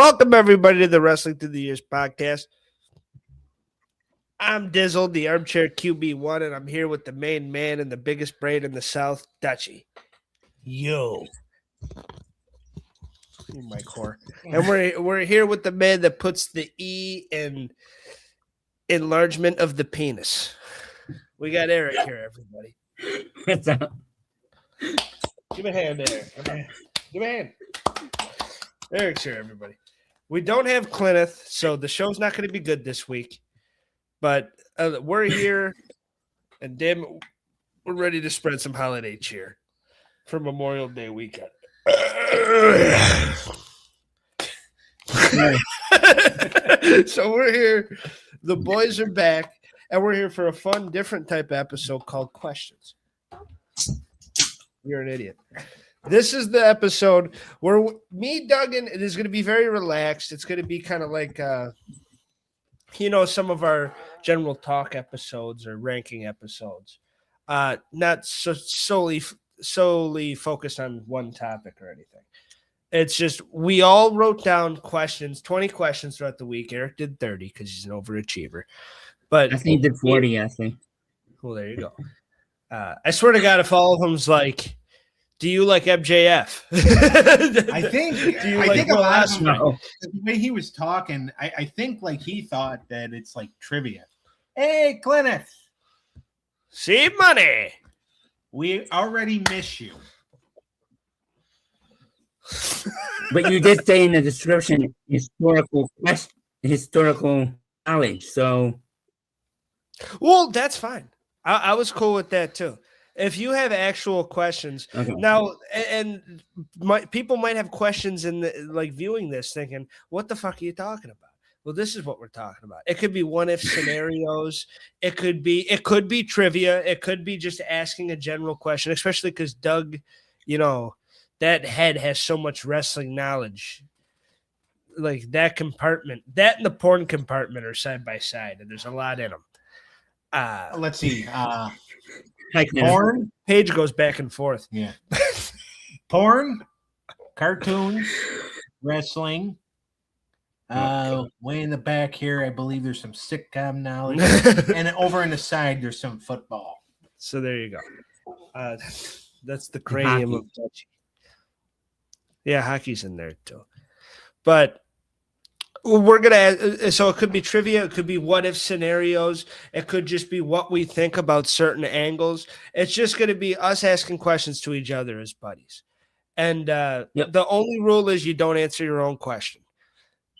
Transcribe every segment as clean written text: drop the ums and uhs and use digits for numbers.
Welcome, everybody, to the Wrestling Through the Years podcast. I'm Dizzle, the armchair QB1, and I'm here with the main man and the biggest brain in the South, Dutchie. Yo. My core. And we're here with the man that puts the E in enlargement of the penis. We got Eric here, everybody. What's up? Give a hand, Eric. Give a hand. Eric's here, everybody. We don't have Clineth, so the show's not going to be good this week. But we're here, and damn it, we're ready to spread some holiday cheer for Memorial Day weekend. So we're here. The boys are back, and we're here for a fun, different type of episode called Questions. You're an idiot. This is the episode where me, Duggan, it is going to be very relaxed. It's going to be kind of like, some of our general talk episodes or ranking episodes. Not solely focused on one topic or anything. It's just we all wrote down questions, 20 questions throughout the week. Eric did 30 because he's an overachiever. But I think he did 40, I think. Well, there you go. I swear to God, if all of them's like, do you like MJF? I think a lot of them, the way he was talking, I think like he thought that it's like trivia. Hey, Clineth. See money. We already miss you. But you did say in the description historical knowledge, so well, that's fine. I was cool with that too. If you have actual questions now, and people might have questions in the viewing this, thinking, "What the fuck are you talking about?" Well, this is what we're talking about. It could be what-if scenarios. It could be trivia. It could be just asking a general question, especially because Doug, that head has so much wrestling knowledge. Like that compartment, that and the porn compartment are side by side, and there's a lot in them. Let's see. porn. Page goes back and forth. Yeah. Porn, cartoons, wrestling. Way in the back here, I believe there's some sitcom knowledge, and over on the side there's some football. So there you go. That's the cranium of Dutchie. Yeah, hockey's in there too. But we're gonna. So it could be trivia. It could be what-if scenarios. It could just be what we think about certain angles. It's just going to be us asking questions to each other as buddies. And The only rule is you don't answer your own question.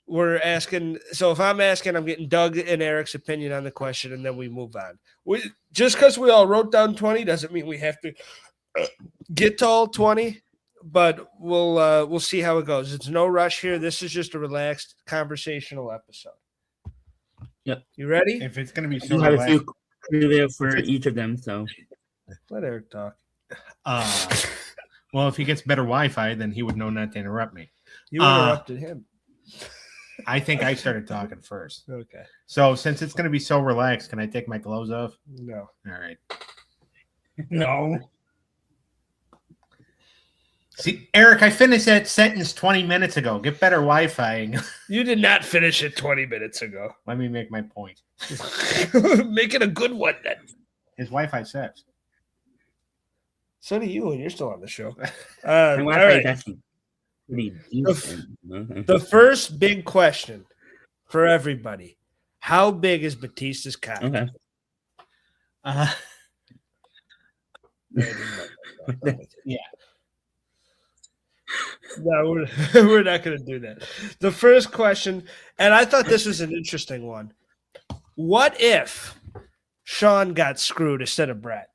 We're asking. So if I'm asking, I'm getting Doug and Eric's opinion on the question, and then we move on. Just because we all wrote down 20 doesn't mean we have to get to all 20. But we'll see how it goes. It's no rush here. This is just a relaxed conversational episode. Yep. You ready? If it's going to be so You have a relaxed. few trivia for each of them, so Let Eric talk. Well, if he gets better Wi-Fi, then he would know not to interrupt me. You interrupted him. I think I started talking first. Okay. So since it's going to be so relaxed, can I take my clothes off? No. All right. no. See, Eric, I finished that sentence 20 minutes ago. Get better Wi-Fi. You did not finish it 20 minutes ago. Let me make my point. Make it a good one then. His Wi-Fi sucks. So do you, and you're still on the show. And All Wi-Fi is right. actually pretty decent. The first big question for everybody: how big is Batista's cock? Okay. Yeah. No, we're not going to do that. The first question, and I thought this was an interesting one. What if Sean got screwed instead of Brett?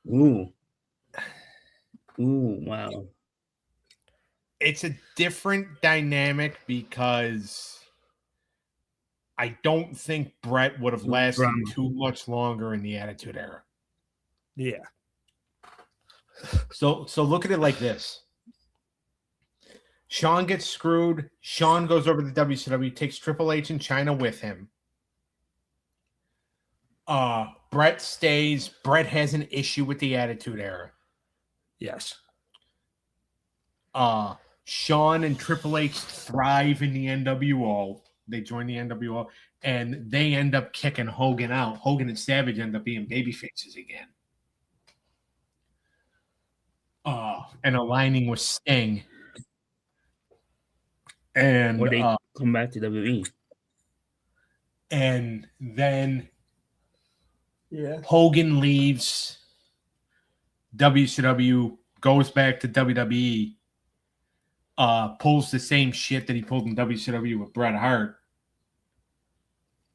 Ooh, wow. It's a different dynamic because I don't think Brett would have lasted too much longer in the Attitude Era. Yeah. So look at it like this. Sean gets screwed. Sean goes over to WCW, takes Triple H and China with him. Brett stays. Brett has an issue with the Attitude Era. Yes. Shawn and Triple H thrive in the NWO. They join the NWO, and they end up kicking Hogan out. Hogan and Savage end up being babyfaces again. And aligning with Sting. And Or they come back to WWE. And then Hogan leaves WCW, goes back to WWE, pulls the same shit that he pulled in WCW with Bret Hart.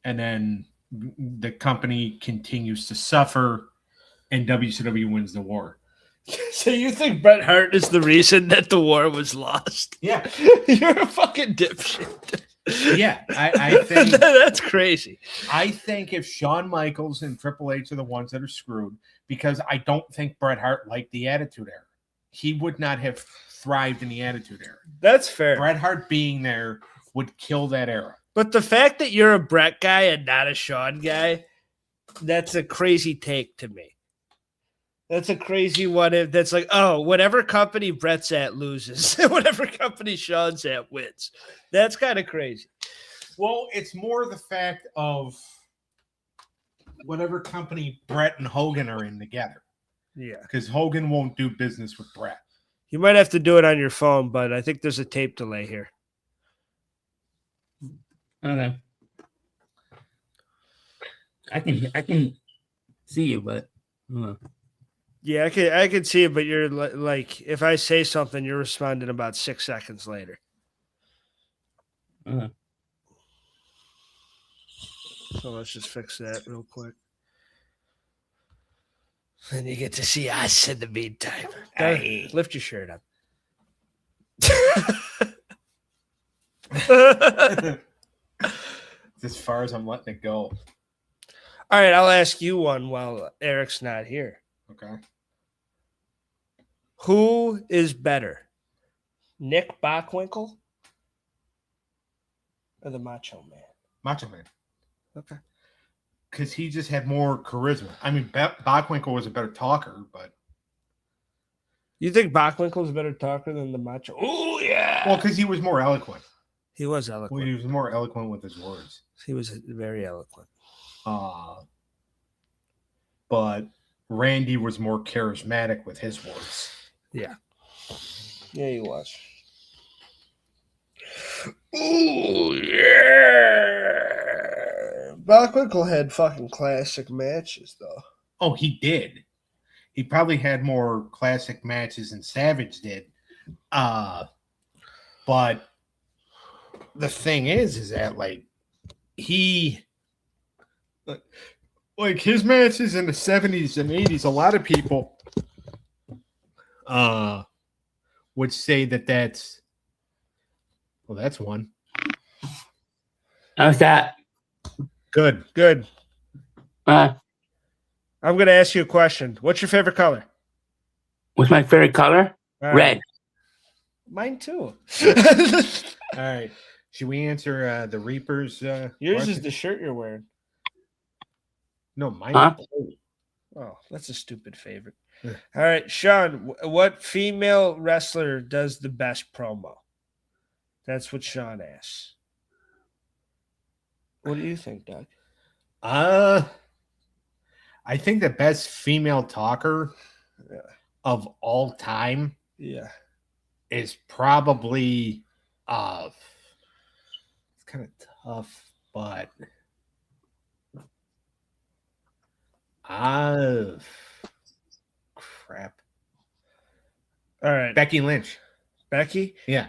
And then the company continues to suffer, and WCW wins the war. So you think Bret Hart is the reason that the war was lost? Yeah. You're a fucking dipshit. Yeah, I think that's crazy. I think if Shawn Michaels and Triple H are the ones that are screwed, because I don't think Bret Hart liked the Attitude Era. He would not have thrived in the Attitude Era. That's fair. Bret Hart being there would kill that era. But the fact that you're a Bret guy and not a Shawn guy, that's a crazy take to me. That's a crazy one. That's like, oh, whatever company Bret's at loses. Whatever company Shawn's at wins. That's kind of crazy. Well, it's more the fact of whatever company Bret and Hogan are in together. Yeah. Because Hogan won't do business with Bret. You might have to do it on your phone, but I think there's a tape delay here. Okay. I can see you, but yeah, I can see it, but you're like, if I say something, you're responding about 6 seconds later. So let's just fix that real quick. And you get to see us in the meantime. Hey. Lift your shirt up. It's as far as I'm letting it go. All right, I'll ask you one while Eric's not here. Okay. Who is better, Nick Bockwinkel or the Macho Man? Macho Man. Okay. Because he just had more charisma. I mean, Bockwinkel was a better talker, but... You think Bockwinkel's a better talker than the Macho? Oh, yeah. Well, because he was more eloquent. He was eloquent. Well, he was more eloquent with his words. He was very eloquent. But Randy was more charismatic with his words. Yeah. Yeah, he was. Oh, yeah. Bockwinkel had fucking classic matches, though. Oh, he did. He probably had more classic matches than Savage did. But the thing is that, like his matches in the 70s and 80s, a lot of people would say that's one. How's that? Good. I'm going to ask you a question. What's your favorite color? What's my favorite color? Right. Red. Mine too. All right. Should we answer the Reapers? Yours question? is the shirt you're wearing. No, mine. Huh? Oh, that's a stupid favorite. All right, Sean, what female wrestler does the best promo? That's what Sean asks. What do you think, Doug? I think the best female talker of all time is probably it's kind of tough, but crap. All right. Becky Lynch. Becky? Yeah.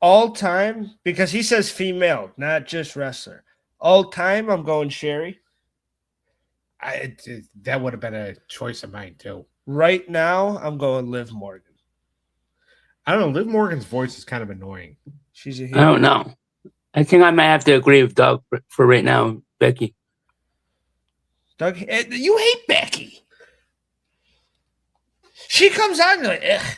All time, because he says female, not just wrestler. All time, I'm going Sherry. That would have been a choice of mine, too. Right now, I'm going Liv Morgan. I don't know. Liv Morgan's voice is kind of annoying. She's a I don't know. I think I might have to agree with Doug for right now, Becky. Doug, you hate Becky. She comes on like, ugh.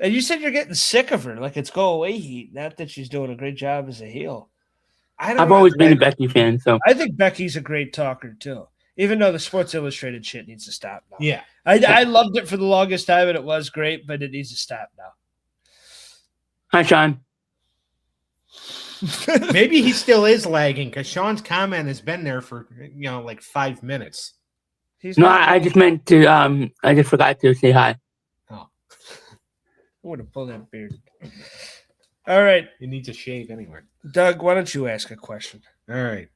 And you said you're getting sick of her, like it's go away heat. Not that she's doing a great job as a heel. I've always been a Becky fan, so I think Becky's a great talker too. Even though the Sports Illustrated shit needs to stop now. Yeah. I loved it for the longest time, and it was great, but it needs to stop now. Hi, Sean. Maybe he still is lagging because Sean's comment has been there for like 5 minutes. I just meant to. I just forgot to say hi. Oh, I want to pull that beard. All right, he needs a shave anyway. Doug, why don't you ask a question? All right.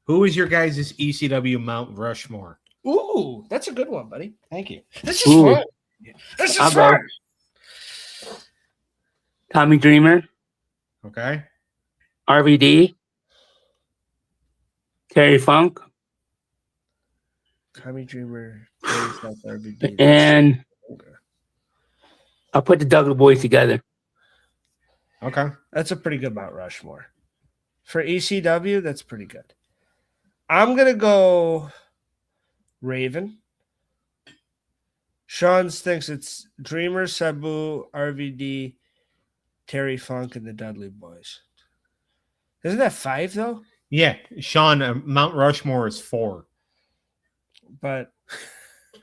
Who is your guys' ECW Mount Rushmore? Ooh, that's a good one, buddy. Thank you. This is fun. This is fun. Tommy Dreamer, Okay. RVD, Terry Funk, Tommy Dreamer, Terry Funk, RVD. and I'll put the Dudley Boys together. Okay. That's a pretty good Mount Rushmore. For ECW, that's pretty good. I'm going to go Raven. Sean thinks it's Dreamer, Sabu, RVD, Terry Funk, and the Dudley Boys. Isn't that 5, though? Yeah. Sean, Mount Rushmore is 4. But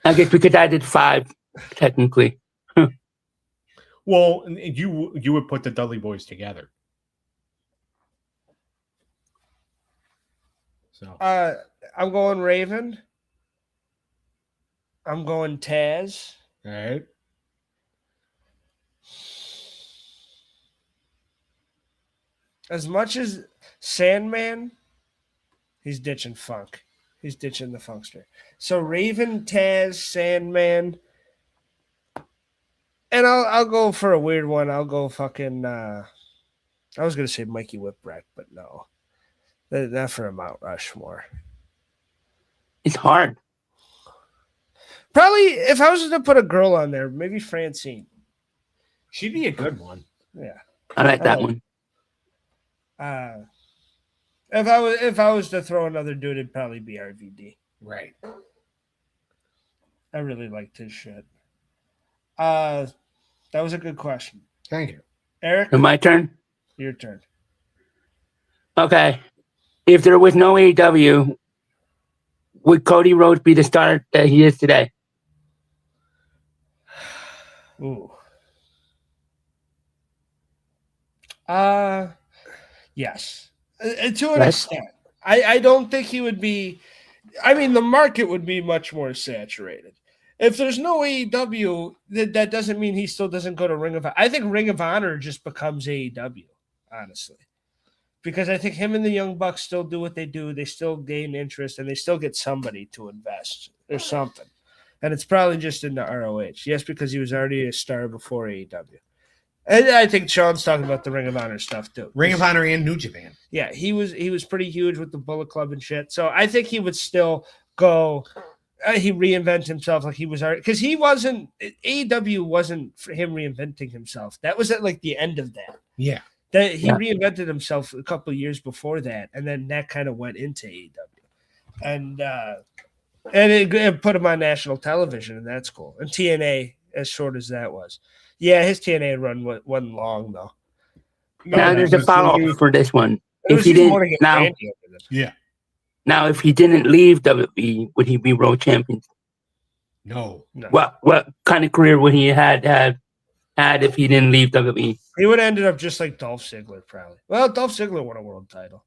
I guess because I did 5, technically. Well, you would put the Dudley Boys together. So I'm going Raven. I'm going Taz. all right. As much as Sandman, he's ditching Funk. He's ditching the Funkster. So Raven, Taz, Sandman, and I'll go for a weird one. I'll go fucking. I was gonna say Mikey Whipwreck, but no, not for a Mount Rushmore. It's hard. Probably if I was to put a girl on there, maybe Francine. She'd be a good one. Yeah, I like that one. If I was to throw another dude, it'd probably be RVD. Right. I really liked his shit. That was a good question. Thank you. Eric, My turn? your turn. Okay. If there was no AEW, would Cody Rhodes be the star that he is today? Ooh. Yes. To an extent. I don't think he would be. I mean, the market would be much more saturated. If there's no AEW, that doesn't mean he still doesn't go to Ring of Honor. I think Ring of Honor just becomes AEW, honestly. Because I think him and the Young Bucks still do what they do. They still gain interest, and they still get somebody to invest or something. And it's probably just in the ROH. Yes, because he was already a star before AEW. And I think Sean's talking about the Ring of Honor stuff, too. Ring of Honor and New Japan. Yeah, he was pretty huge with the Bullet Club and shit. So I think he would still go. He reinvent himself like he was already, because he wasn't. AEW wasn't for him reinventing himself. That was at like the end of that. Yeah. That he reinvented himself a couple of years before that, and then that kind of went into AEW, and it put him on national television, and that's cool. And TNA, as short as that was, yeah, his TNA run wasn't long though. Now there's a follow-up for this one. If he didn't now, if he didn't leave WWE, would he be world champion? No. What kind of career would he had if he didn't leave WWE? He would have ended up just like Dolph Ziggler, probably. Well, Dolph Ziggler won a world title.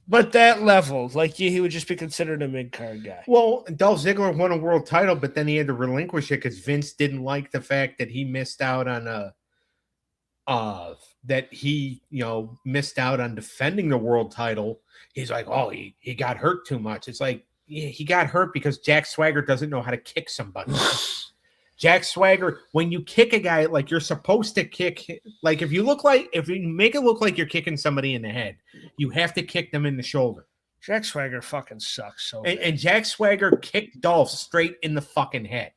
But that level, like he would just be considered a mid-card guy. Well, Dolph Ziggler won a world title, but then he had to relinquish it because Vince didn't like the fact that he missed out on missed out on defending the world title. He's like, oh, he got hurt too much. It's like, yeah, he got hurt because Jack Swagger doesn't know how to kick somebody. Jack Swagger, when you kick a guy, like you're supposed to kick, like if you make it look like you're kicking somebody in the head, you have to kick them in the shoulder. Jack Swagger fucking sucks so bad. And Jack Swagger kicked Dolph straight in the fucking head.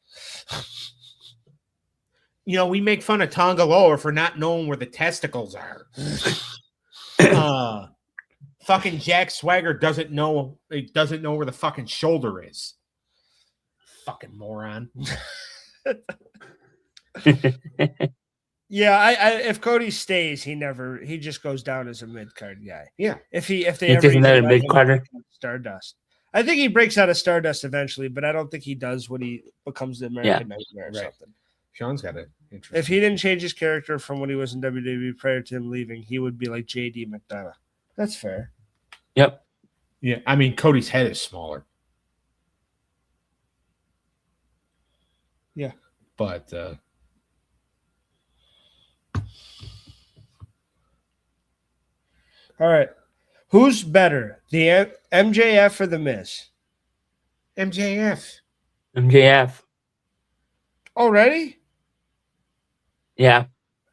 We make fun of Tonga Loa for not knowing where the testicles are. Fucking Jack Swagger doesn't know where the fucking shoulder is. Fucking moron. Yeah, if Cody stays, he just goes down as a mid card guy. Yeah, if they ever another mid carder Stardust, I think he breaks out of Stardust eventually, but I don't think he does when he becomes the American Nightmare or something. Sean's got it. If he didn't change his character from when he was in WWE prior to him leaving, he would be like JD McDonough. That's fair. Yep. Yeah, I mean, Cody's head is smaller. Yeah. But all right. Who's better, the MJF or the Miz? MJF. MJF. Already? Yeah.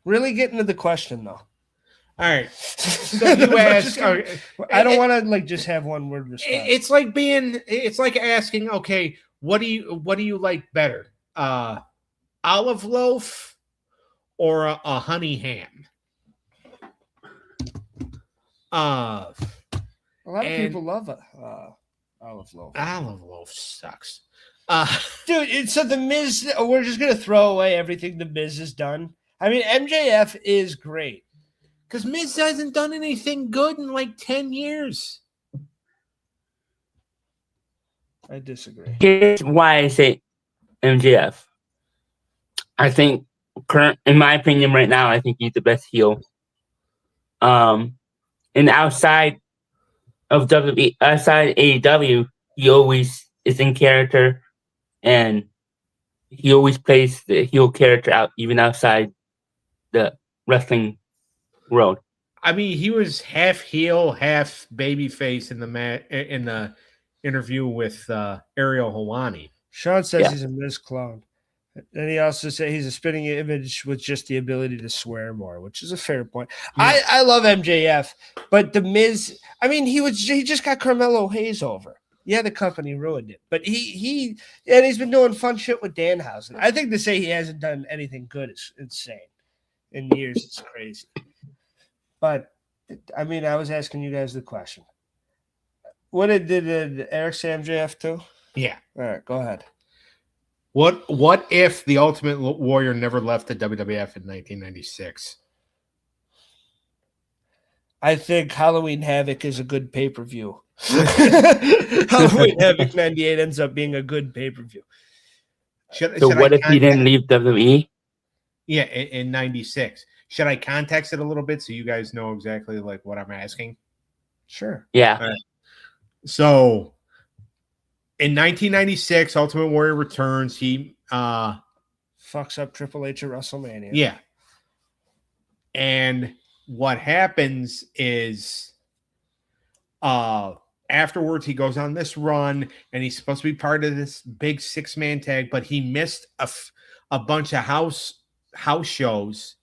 Really getting to the question though. All right. So you ask. I don't want to like just have one word response. It's like asking, okay, what do you like better? Olive loaf or a honey ham? A lot of people love olive loaf. Olive loaf sucks. Dude, so the Miz, we're just gonna throw away everything the Miz has done. I mean, MJF is great. Because Miz hasn't done anything good in like 10 years. I disagree. Here's why I say MJF. I think, in my opinion, right now, I think he's the best heel. And outside of WWE, outside AEW, he always is in character, and he always plays the heel character out, even outside the wrestling world. I mean, he was half heel, half babyface in the interview with Ariel Helwani. Sean says he's a Miz clone. And he also said he's a spitting image with just the ability to swear more, which is a fair point. Yeah. I love MJF, but the Miz, I mean, he just got Carmelo Hayes over. Yeah, the company ruined it, but he's been doing fun shit with Danhausen. I think to say he hasn't done anything good is insane. In years, it's crazy. But I mean, I was asking you guys the question. What did Eric say MJF too? Yeah. All right, go ahead. What if the Ultimate Warrior never left the WWF in 1996? I think Halloween Havoc is a good pay-per-view. Halloween Havoc 98 ends up being a good pay-per-view. So what if he didn't leave WWE? Yeah, in 96. Should I context it a little bit so you guys know exactly like what I'm asking? Sure. Yeah. Right. So in 1996, Ultimate Warrior returns. He fucks up Triple H at WrestleMania. Yeah. And what happens is afterwards he goes on this run and he's supposed to be part of this big 6-man tag, but he missed a bunch of house shows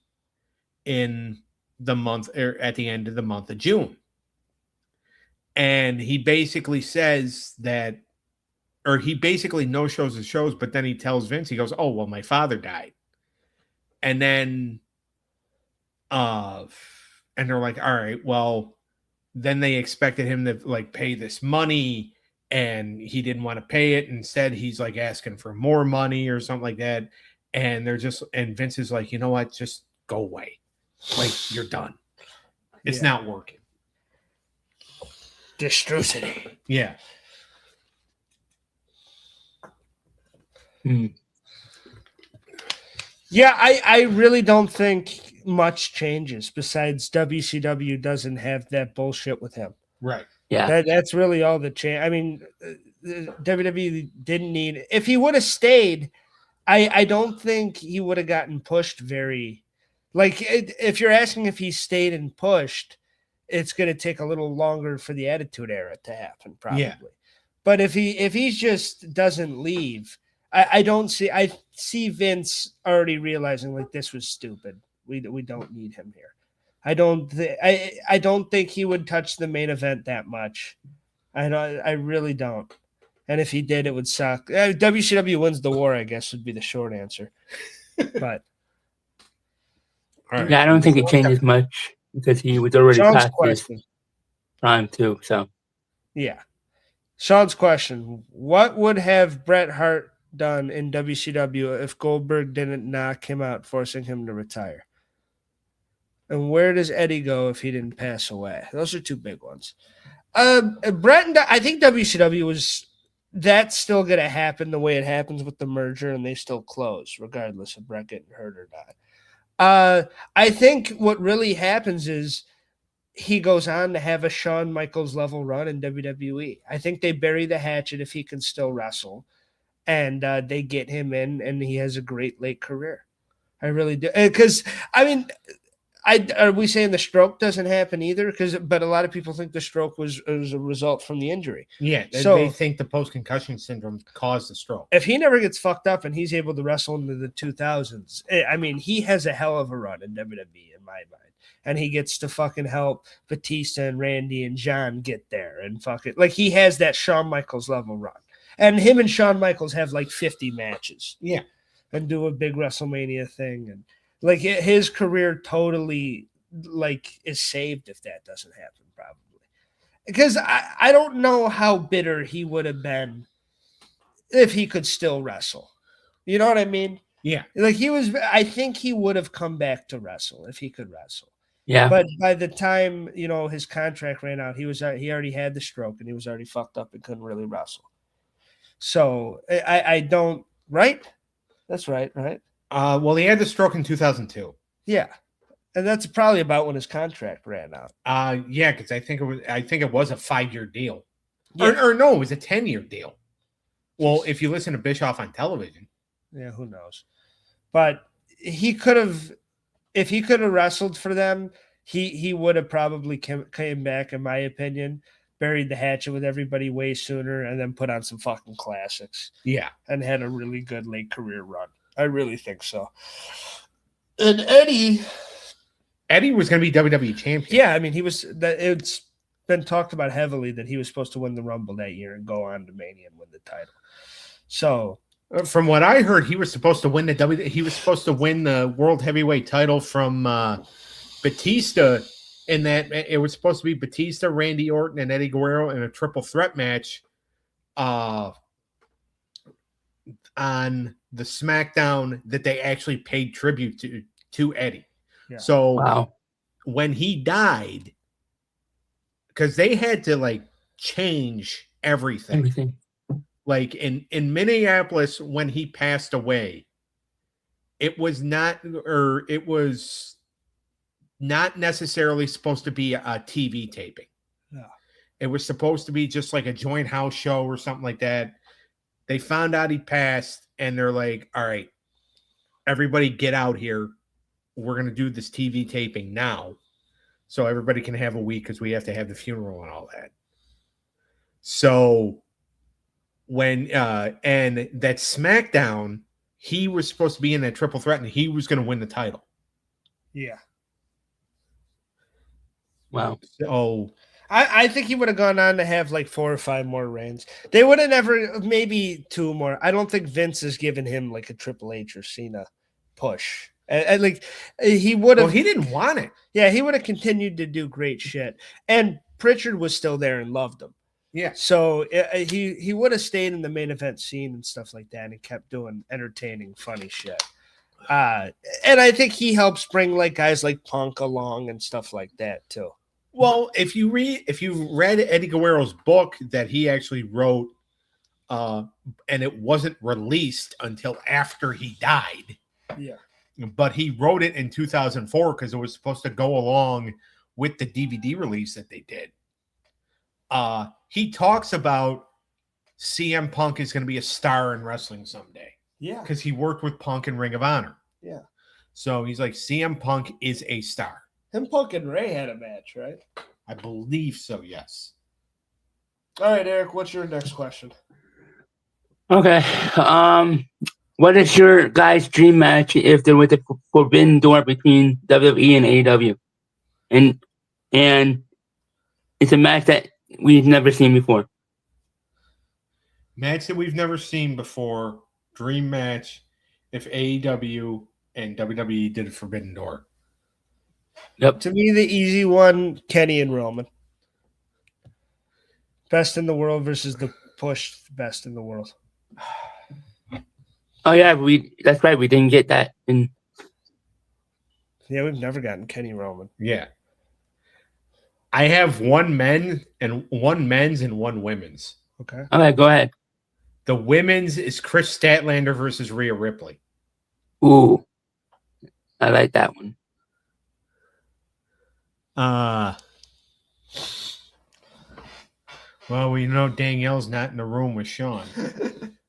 in the month or at the end of the month of June. And he basically says that, or he basically no shows the shows, but then he tells Vince, he goes, oh, well, my father died. And then, and they're like, all right, well, then they expected him to like pay this money and he didn't want to pay it. Instead, he's like asking for more money or something like that. And and Vince is like, you know what? Just go away. Like, you're done. It's not working. Distrucity. Yeah. Yeah, I really don't think much changes besides WCW doesn't have that bullshit with him. Right. Yeah. That's really all the change. I mean, WWE didn't need – if he would have stayed, I don't think he would have gotten pushed very – like, if you're asking if he stayed and pushed, it's going to take a little longer for the Attitude Era to happen, probably. Yeah. But if he just doesn't leave – I see Vince already realizing like this was stupid. We don't need him here. I don't think he would touch the main event that much. I really don't. And if he did, it would suck. WCW wins the war, I guess, would be the short answer. But yeah, I don't think it changes much because he was already past his prime too. So yeah, Sean's question: what would have Bret Hart done in WCW if Goldberg didn't knock him out, forcing him to retire? And where does Eddie go if he didn't pass away? Those are two big ones. Brett and I think WCW was that's still going to happen the way it happens with the merger, and they still close regardless of Brett getting hurt or not. I think what really happens is he goes on to have a Shawn Michaels level run in WWE. I think they bury the hatchet if he can still wrestle, and they get him in, and he has a great late career. I really do, because I mean. Are we saying the stroke doesn't happen either? But a lot of people think the stroke was a result from the injury. Yeah, So they think the post-concussion syndrome caused the stroke. if he never gets fucked up and he's able to wrestle into the 2000s, I mean, he has a hell of a run in WWE in my mind. And he gets to fucking help Batista and Randy and John get there and fucking like he has that Shawn Michaels level run. And him and Shawn Michaels have like 50 matches. Yeah. And do a big WrestleMania thing and like his career totally like is saved if that doesn't happen, probably. Because I don't know how bitter he would have been if he could still wrestle. You know what I mean? Yeah. Like I think he would have come back to wrestle if he could wrestle. Yeah. But by the time, his contract ran out, he already had the stroke and he was already fucked up and couldn't really wrestle. So I don't, right? That's right? Well, he had the stroke in 2002. Yeah, and that's probably about when his contract ran out. Yeah, because I think it was a 5-year deal, Yeah. or no, it was a 10-year deal. Well, if you listen to Bischoff on television, yeah, who knows? But he could have, if he could have wrestled for them, he would have probably came back, in my opinion, buried the hatchet with everybody way sooner, and then put on some fucking classics. Yeah, and had a really good late career run. I really think so. And Eddie was going to be WWE champion. Yeah, I mean, it's been talked about heavily that he was supposed to win the Rumble that year and go on to Mania and win the title. So, from what I heard, he was supposed to win the World Heavyweight title from Batista, in that it was supposed to be Batista, Randy Orton, and Eddie Guerrero in a triple threat match on the SmackDown that they actually paid tribute to Eddie. Yeah. So Wow. when he died, because they had to change everything. Like in Minneapolis, when he passed away, it was not necessarily supposed to be a TV taping. Yeah. It was supposed to be just like a joint house show or something like that. They found out he passed, and they're like, all right, everybody get out here. We're going to do this TV taping now so everybody can have a week because we have to have the funeral and all that. So when and that SmackDown, he was supposed to be in that triple threat, and he was going to win the title. Yeah. Wow. So I think he would have gone on to have 4 or 5 more reigns. They would have never, maybe 2 more. I don't think Vince has given him a Triple H or Cena push. And he would have. Well, he didn't want it. Yeah, he would have continued to do great shit. And Pritchard was still there and loved him. Yeah. So he would have stayed in the main event scene and stuff like that and kept doing entertaining, funny shit. And I think he helps bring guys like Punk along and stuff like that too. Well, if you read Eddie Guerrero's book that he actually wrote, and it wasn't released until after he died. Yeah. But he wrote it in 2004 because it was supposed to go along with the DVD release that they did. He talks about CM Punk is going to be a star in wrestling someday. Yeah. Because he worked with Punk in Ring of Honor. Yeah. So he's like, CM Punk is a star. Him, Punk, and Ray had a match, right? I believe so, yes. All right, Eric, what's your next question? Okay. What is your guys' dream match if there was a forbidden door between WWE and AEW? And it's a match that we've never seen before. Match that we've never seen before. Dream match if AEW and WWE did a forbidden door. Yep. To me, the easy one, Kenny and Roman. Best in the world versus the push best in the world. Oh yeah, that's right. We didn't get that. Yeah, we've never gotten Kenny Roman. Yeah. I have one men's and one women's. Okay. All right, go ahead. The women's is Chris Statlander versus Rhea Ripley. Ooh, I like that one. Well, we know Danielle's not in the room with Sean.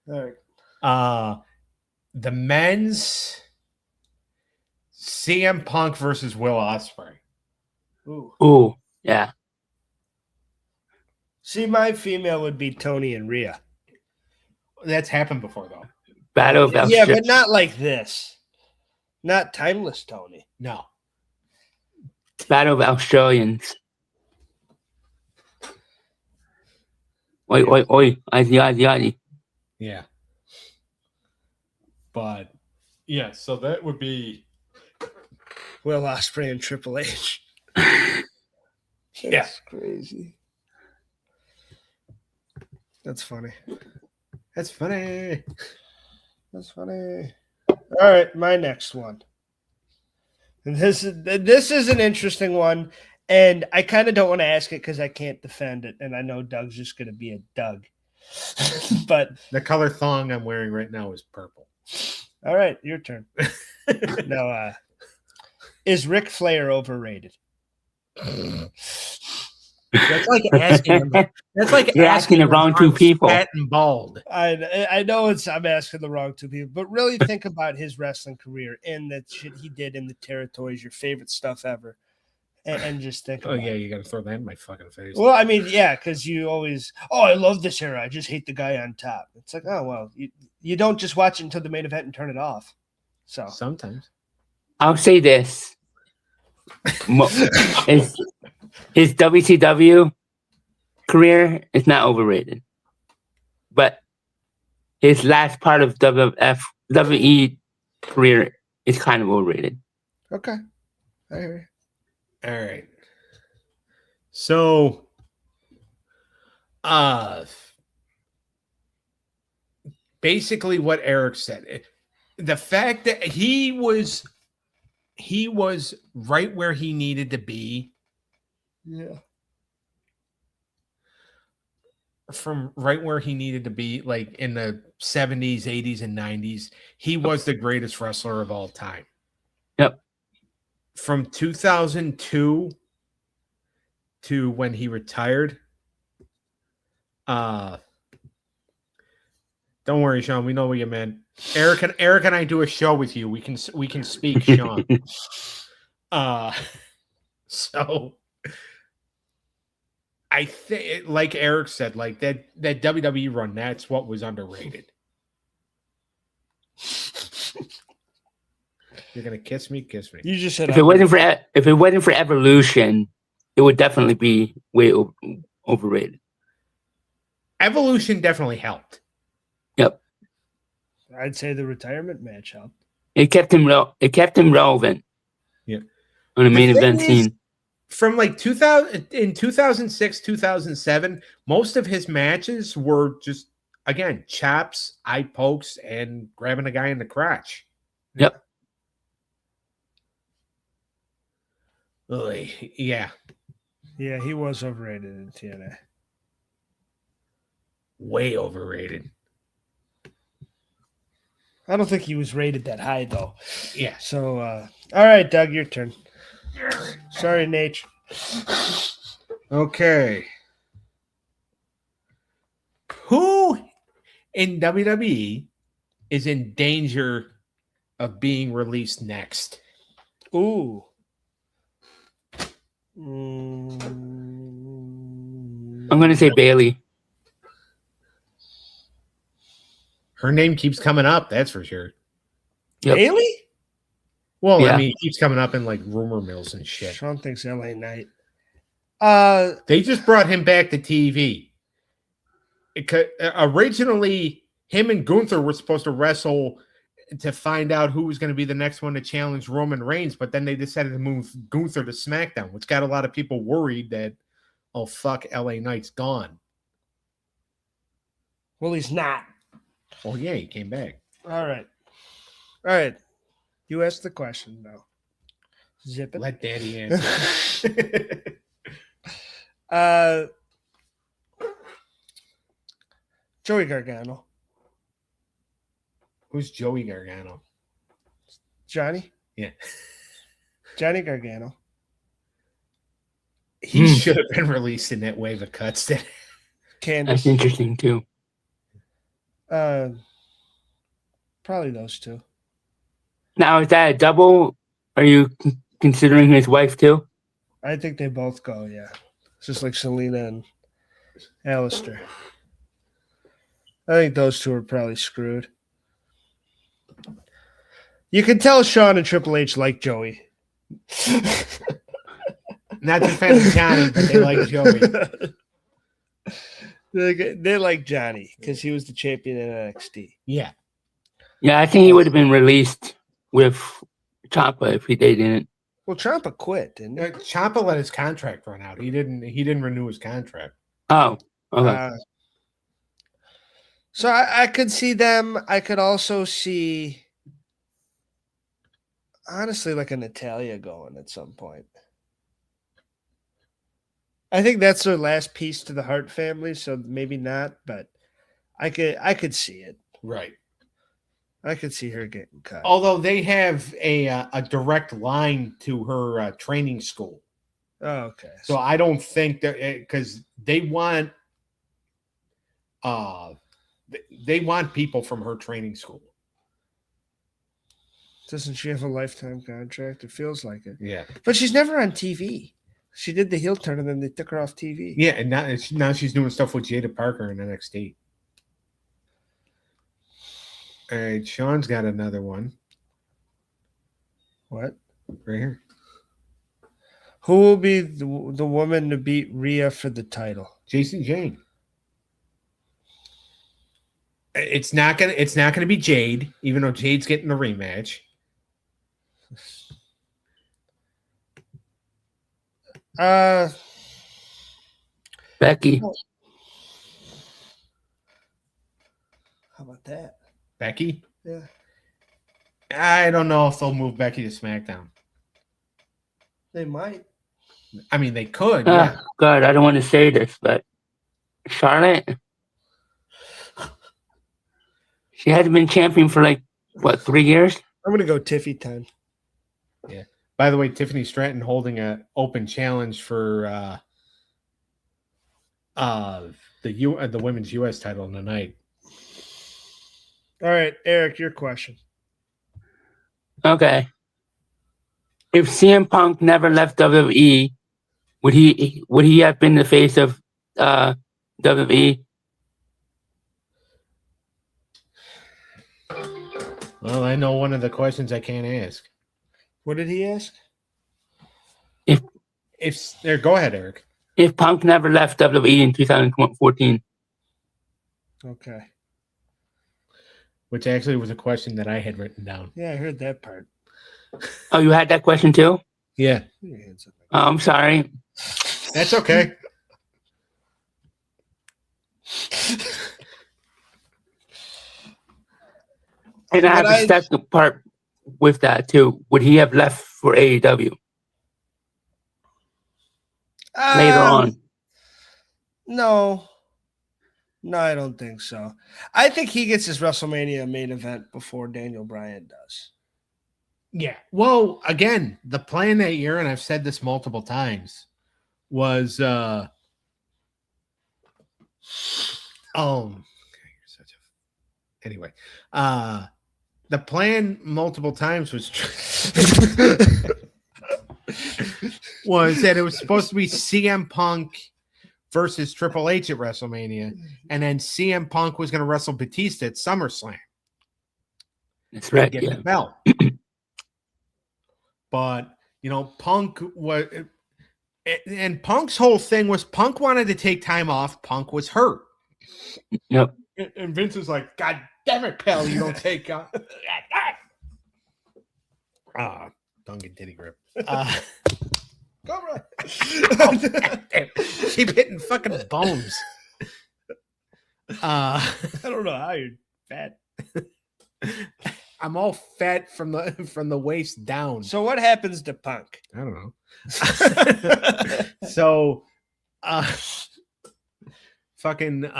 All right. The men's CM Punk versus Will Ospreay. Ooh, yeah. See, my female would be Tony and Rhea. That's happened before, though. Battle of Yeah, Australia. but not like this. Not timeless Tony. No. Battle of Australians. Oi, oi, oi. Adi. Yeah. But, yeah, so that would be... Will Ospreay and Triple H. Yeah. That's crazy. That's funny. That's funny. That's funny. All right, my next one. And this is an interesting one, and I kind of don't want to ask it because I can't defend it, and I know Doug's just going to be a Doug. But The color thong I'm wearing right now is purple. all right, your turn. No, is Ric Flair overrated? That's like asking him. That's like You're asking the wrong two people. Fat and bald. I know I'm asking the wrong two people, but really think about his wrestling career and that shit he did in the territories, your favorite stuff ever, and just think. Oh about yeah, it. you got to throw that in my fucking face. Well, I mean, yeah, because you always, I love this era. I just hate the guy on top. It's like, oh well, you don't just watch it until the main event and turn it off. So Sometimes. I'll say this. His WCW career is not overrated. But his last part of WWE career is kind of overrated. okay, I hear you. All right. So, basically what Eric said, the fact that he was right where he needed to be. Yeah. From right where he needed to be, like in the 70s, 80s, and 90s, he was the greatest wrestler of all time. Yep. From 2002 to when he retired. Don't worry, Sean. We know what you meant. Eric and I do a show with you. We can speak, Sean. So I think, like Eric said, like that WWE run, that's what was underrated. You're gonna kiss me? Kiss me. You just said If it wasn't for Evolution, it would definitely be way overrated. Evolution definitely helped. Yep. I'd say the retirement match helped. It kept him relevant. Yeah. On the main thing event is, scene. From like 2006, 2007, most of his matches were just, again, chops, eye pokes, and grabbing a guy in the crotch. Yep. Yeah. Yeah, he was overrated in TNA. Way overrated. I don't think he was rated that high, though. Yeah. So, all right, Doug, your turn. Sorry, Nate. Okay. Who in WWE is in danger of being released next? Ooh. I'm going to say Bailey. Her name keeps coming up, that's for sure. Yep. Bailey? Well, Yeah. I mean, it keeps coming up in like rumor mills and shit. Sean thinks LA Knight. They just brought him back to TV. Originally, him and Gunther were supposed to wrestle to find out who was going to be the next one to challenge Roman Reigns, but then they decided to move Gunther to SmackDown, which got a lot of people worried that, oh, fuck, LA Knight's gone. Well, he's not. Oh, yeah, he came back. All right. All right. You asked the question, though. Zip it. Let Daddy answer. Joey Gargano. Who's Joey Gargano? Johnny? Yeah. Johnny Gargano. He should have been released in that wave of cuts. Candice. That's interesting too. Probably those two. Now, is that a double? Are you considering his wife too? I think they both go, yeah. It's just like Selena and Alistair. I think those two are probably screwed. You can tell Sean and Triple H like Joey. Not defending Johnny, but they like Joey. They like Johnny because he was the champion in NXT. Yeah. Yeah, I think he would have been released with Ciampa if they didn't. Well, Ciampa quit, didn't he? Ciampa let his contract run out. He didn't renew his contract. Oh, okay. So I could see them. I could also see, honestly, like a Natalya going at some point. I think that's their last piece to the Hart family, so maybe not, but I could see it. Right. I could see her getting cut. Although they have a direct line to her training school. Oh, okay. So I don't think that because they want people from her training school. Doesn't she have a lifetime contract? It feels like it. Yeah. But she's never on TV. She did the heel turn and then they took her off TV. Yeah, and now she's doing stuff with Jada Parker in NXT. All right, Sean's got another one. What? Right here. Who will be the woman to beat Rhea for the title? Jason Jane. It's not gonna be Jade, even though Jade's getting the rematch. Becky. How about that? Becky? Yeah. I don't know if they'll move Becky to SmackDown. They might. I mean, they could. Oh, Yeah. God, I don't want to say this, but Charlotte, she hasn't been champion for 3 years? I'm going to go Tiffy 10. Yeah. By the way, Tiffany Stratton holding an open challenge for the women's U.S. title tonight. All right, Eric, your question. Okay. If CM Punk never left WWE, would he have been the face of WWE? Well, I know one of the questions I can't ask. What did he ask? Go ahead, Eric. If Punk never left WWE in 2014. Okay. Which actually was a question that I had written down. Yeah, I heard that part. Oh, you had that question too? Yeah. Oh, I'm sorry. That's okay. And I have a second part with that too. Would he have left for AEW later on? No, I don't think so. I think he gets his WrestleMania main event before Daniel Bryan does. Yeah. Well, again, the plan that year, and I've said this multiple times, was anyway. The plan multiple times was was that it was supposed to be CM Punk versus Triple H at WrestleMania, and then CM Punk was going to wrestle Batista at SummerSlam. That's right. Get the belt. But Punk was, and Punk's whole thing was Punk wanted to take time off. Punk was hurt. Yep. And Vince was like, "God damn it, pal, you don't take off." Duncan titty grip. Go right. Keep hitting fucking bones. I don't know how you're fat. I'm all fat from the waist down. So what happens to Punk? I don't know. So fucking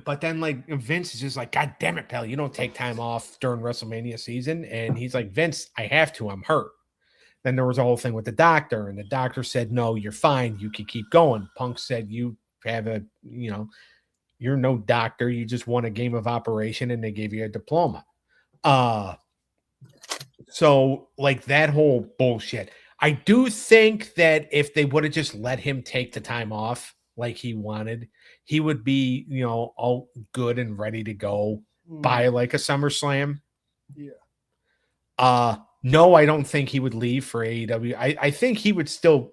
but then like Vince is just like, God damn it, pal, you don't take time off during WrestleMania season. And he's like, Vince, I have to, I'm hurt. Then there was a whole thing with the doctor, and the doctor said, no, you're fine, you can keep going. Punk said, you have you're no doctor, you just won a game of operation and they gave you a diploma. So like that whole bullshit. I do think that if they would have just let him take the time off like he wanted, he would be, all good and ready to go by like a SummerSlam. Yeah. No, I don't think he would leave for AEW. I think he would still.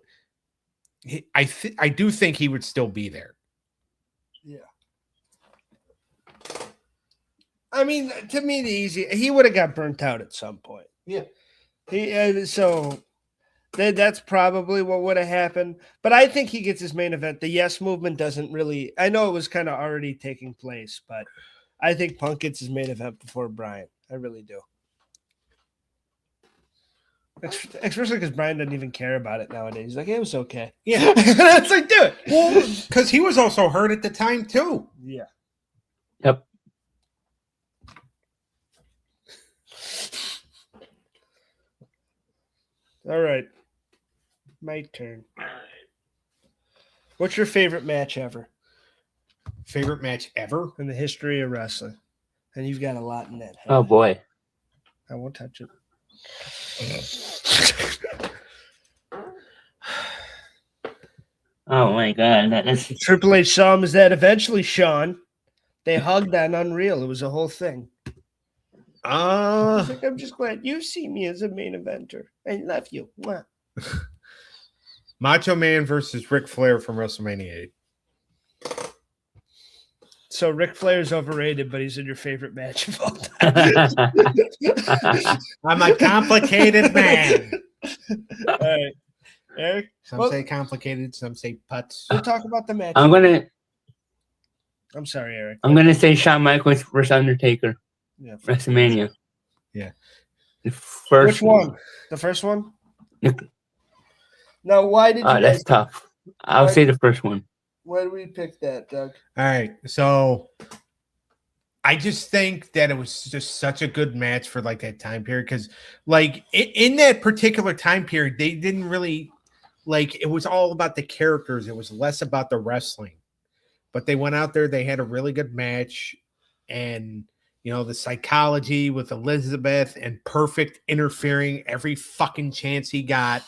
I do think he would still be there. Yeah. I mean, to me, he would have got burnt out at some point. Yeah. That's probably what would have happened. But I think he gets his main event. The Yes Movement doesn't really. I know it was kind of already taking place, but I think Punk gets his main event before Bryan. I really do. Especially because Bryan doesn't even care about it nowadays. He's like, it was okay. Yeah. That's like, do it. Well, because he was also hurt at the time, too. Yeah. Yep. All right. My turn. What's your favorite match ever? Favorite match ever? In the history of wrestling? And you've got a lot in that. Oh, boy. I won't touch it. Oh, my God. That's Triple H saw him as that eventually, Sean. They hugged on Unreal. It was a whole thing. He's like, I'm just glad you see me as a main eventer. I love you. Mwah. Macho Man versus Ric Flair from WrestleMania 8. So Ric Flair's overrated, but he's in your favorite match of all time. I'm a complicated man. All right. Eric? Some say complicated, some say putts. We'll talk about the match. I'm sorry, Eric. gonna say Shawn Michaels versus Undertaker. Yeah. WrestleMania. Yeah. The first Which one? The first one? Now, why did you Oh, that's tough. I'll say the first one. Why did we pick that, Doug? All right. So I just think that it was just such a good match for like that time period. Because like in that particular time period, they didn't really it was all about the characters. It was less about the wrestling. But they went out there, they had a really good match, and the psychology with Elizabeth and Perfect interfering every fucking chance he got.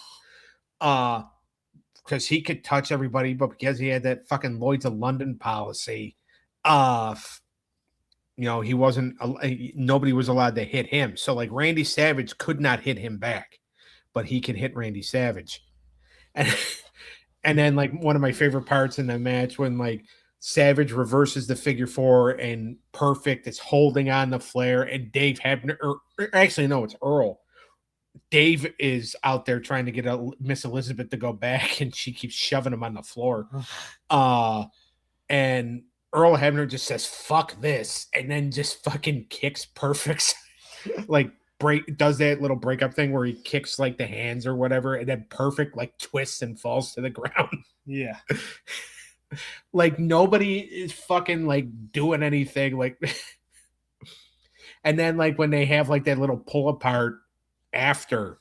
Because he could touch everybody, but because he had that fucking Lloyd's of London policy, he wasn't, nobody was allowed to hit him. So like Randy Savage could not hit him back, but he can hit Randy Savage. And then like one of my favorite parts in the match when like Savage reverses the figure four and Perfect is holding on the Flair and Dave Hebner, or actually no, it's Earl. Dave is out there trying to get Miss Elizabeth to go back, and she keeps shoving him on the floor. And Earl Hebner just says, fuck this, and then just fucking kicks Perfect. Does that little breakup thing where he kicks like the hands or whatever, and then Perfect like twists and falls to the ground. Yeah. Like nobody is fucking like doing anything. Like, and then like when they have like that little pull apart after,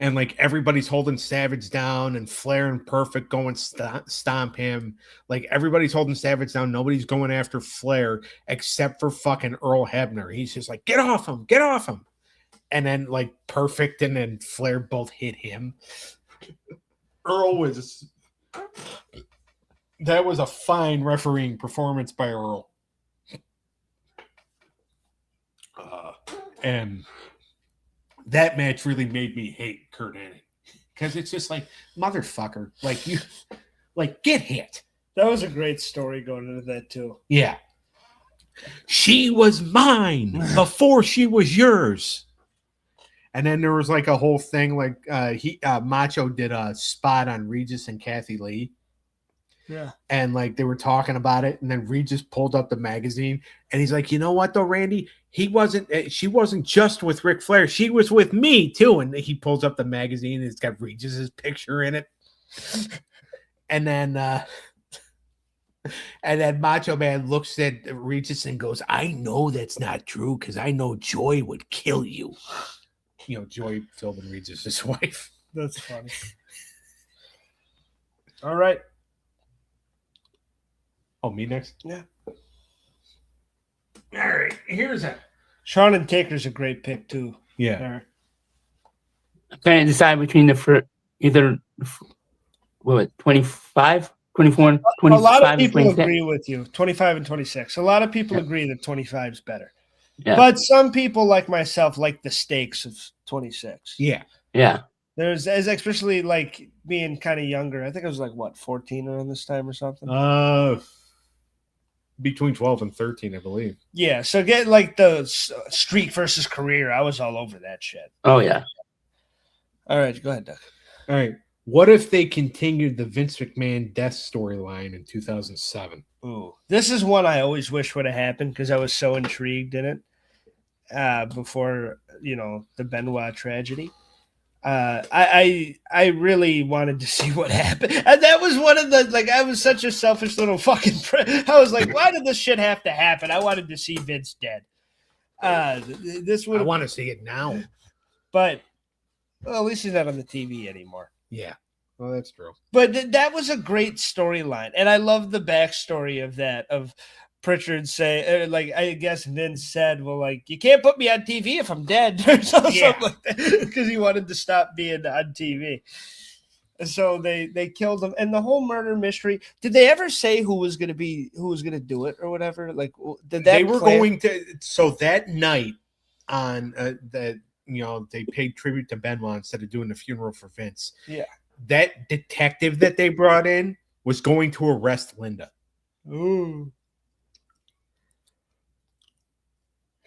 and like everybody's holding Savage down, and Flair and Perfect go and stomp him. Like everybody's holding Savage down. Nobody's going after Flair except for fucking Earl Hebner. He's just like, get off him, get off him. And then like Perfect and then Flair both hit him. That was a fine refereeing performance by Earl. And that match really made me hate Kurt Angle, because it's just like, motherfucker, like you, like get hit. That was a great story going into that too. Yeah. She was mine before she was yours. And then there was like a whole thing like Macho did a spot on Regis and Kathy Lee. Yeah. And like they were talking about it, and then Regis pulled up the magazine and he's like, you know what though, Randy? She wasn't just with Ric Flair, she was with me too. And he pulls up the magazine and it's got Regis's picture in it. And then Macho Man looks at Regis and goes, "I know that's not true because I know Joy would kill you." You know, Joy Philbin Regis' wife. That's funny. All right. Oh, me next? Yeah. All right. Here's a Shawn and Taker's a great pick too. yeah. There. Can't decide between the either 25, 24, and 25. A lot of people 26. agree with you. 25 and 26. A lot of people agree that 25 is better. Yeah. But some people like myself like the stakes of 26. Yeah. Yeah. There's especially like being kind of younger. I think I was like 14 around this time or something. Between 12 and 13, I believe. Yeah, so get like the streak versus career. I was all over that shit. Oh yeah. All right, go ahead, Doug. All right. What if they continued the Vince McMahon death storyline in 2007? Ooh, this is one I always wish would have happened because I was so intrigued in it before the Benoit tragedy. I really wanted to see what happened, and that was one of the I was such a selfish little fucking. I was like, why did this shit have to happen? I wanted to see Vince dead. This would. I want to see it now, but at least he's not on the TV anymore. Yeah, well, that's true. But that was a great storyline, and I love the backstory of that. Of Pritchard say, I guess Vince said, well, you can't put me on TV if I'm dead or something like that, because he wanted to stop being on TV. And so they killed him. And the whole murder mystery, did they ever say who was going to do it or whatever? Did that they were going to, so that night on they paid tribute to Benoit instead of doing the funeral for Vince. Yeah. That detective that they brought in was going to arrest Linda. Ooh.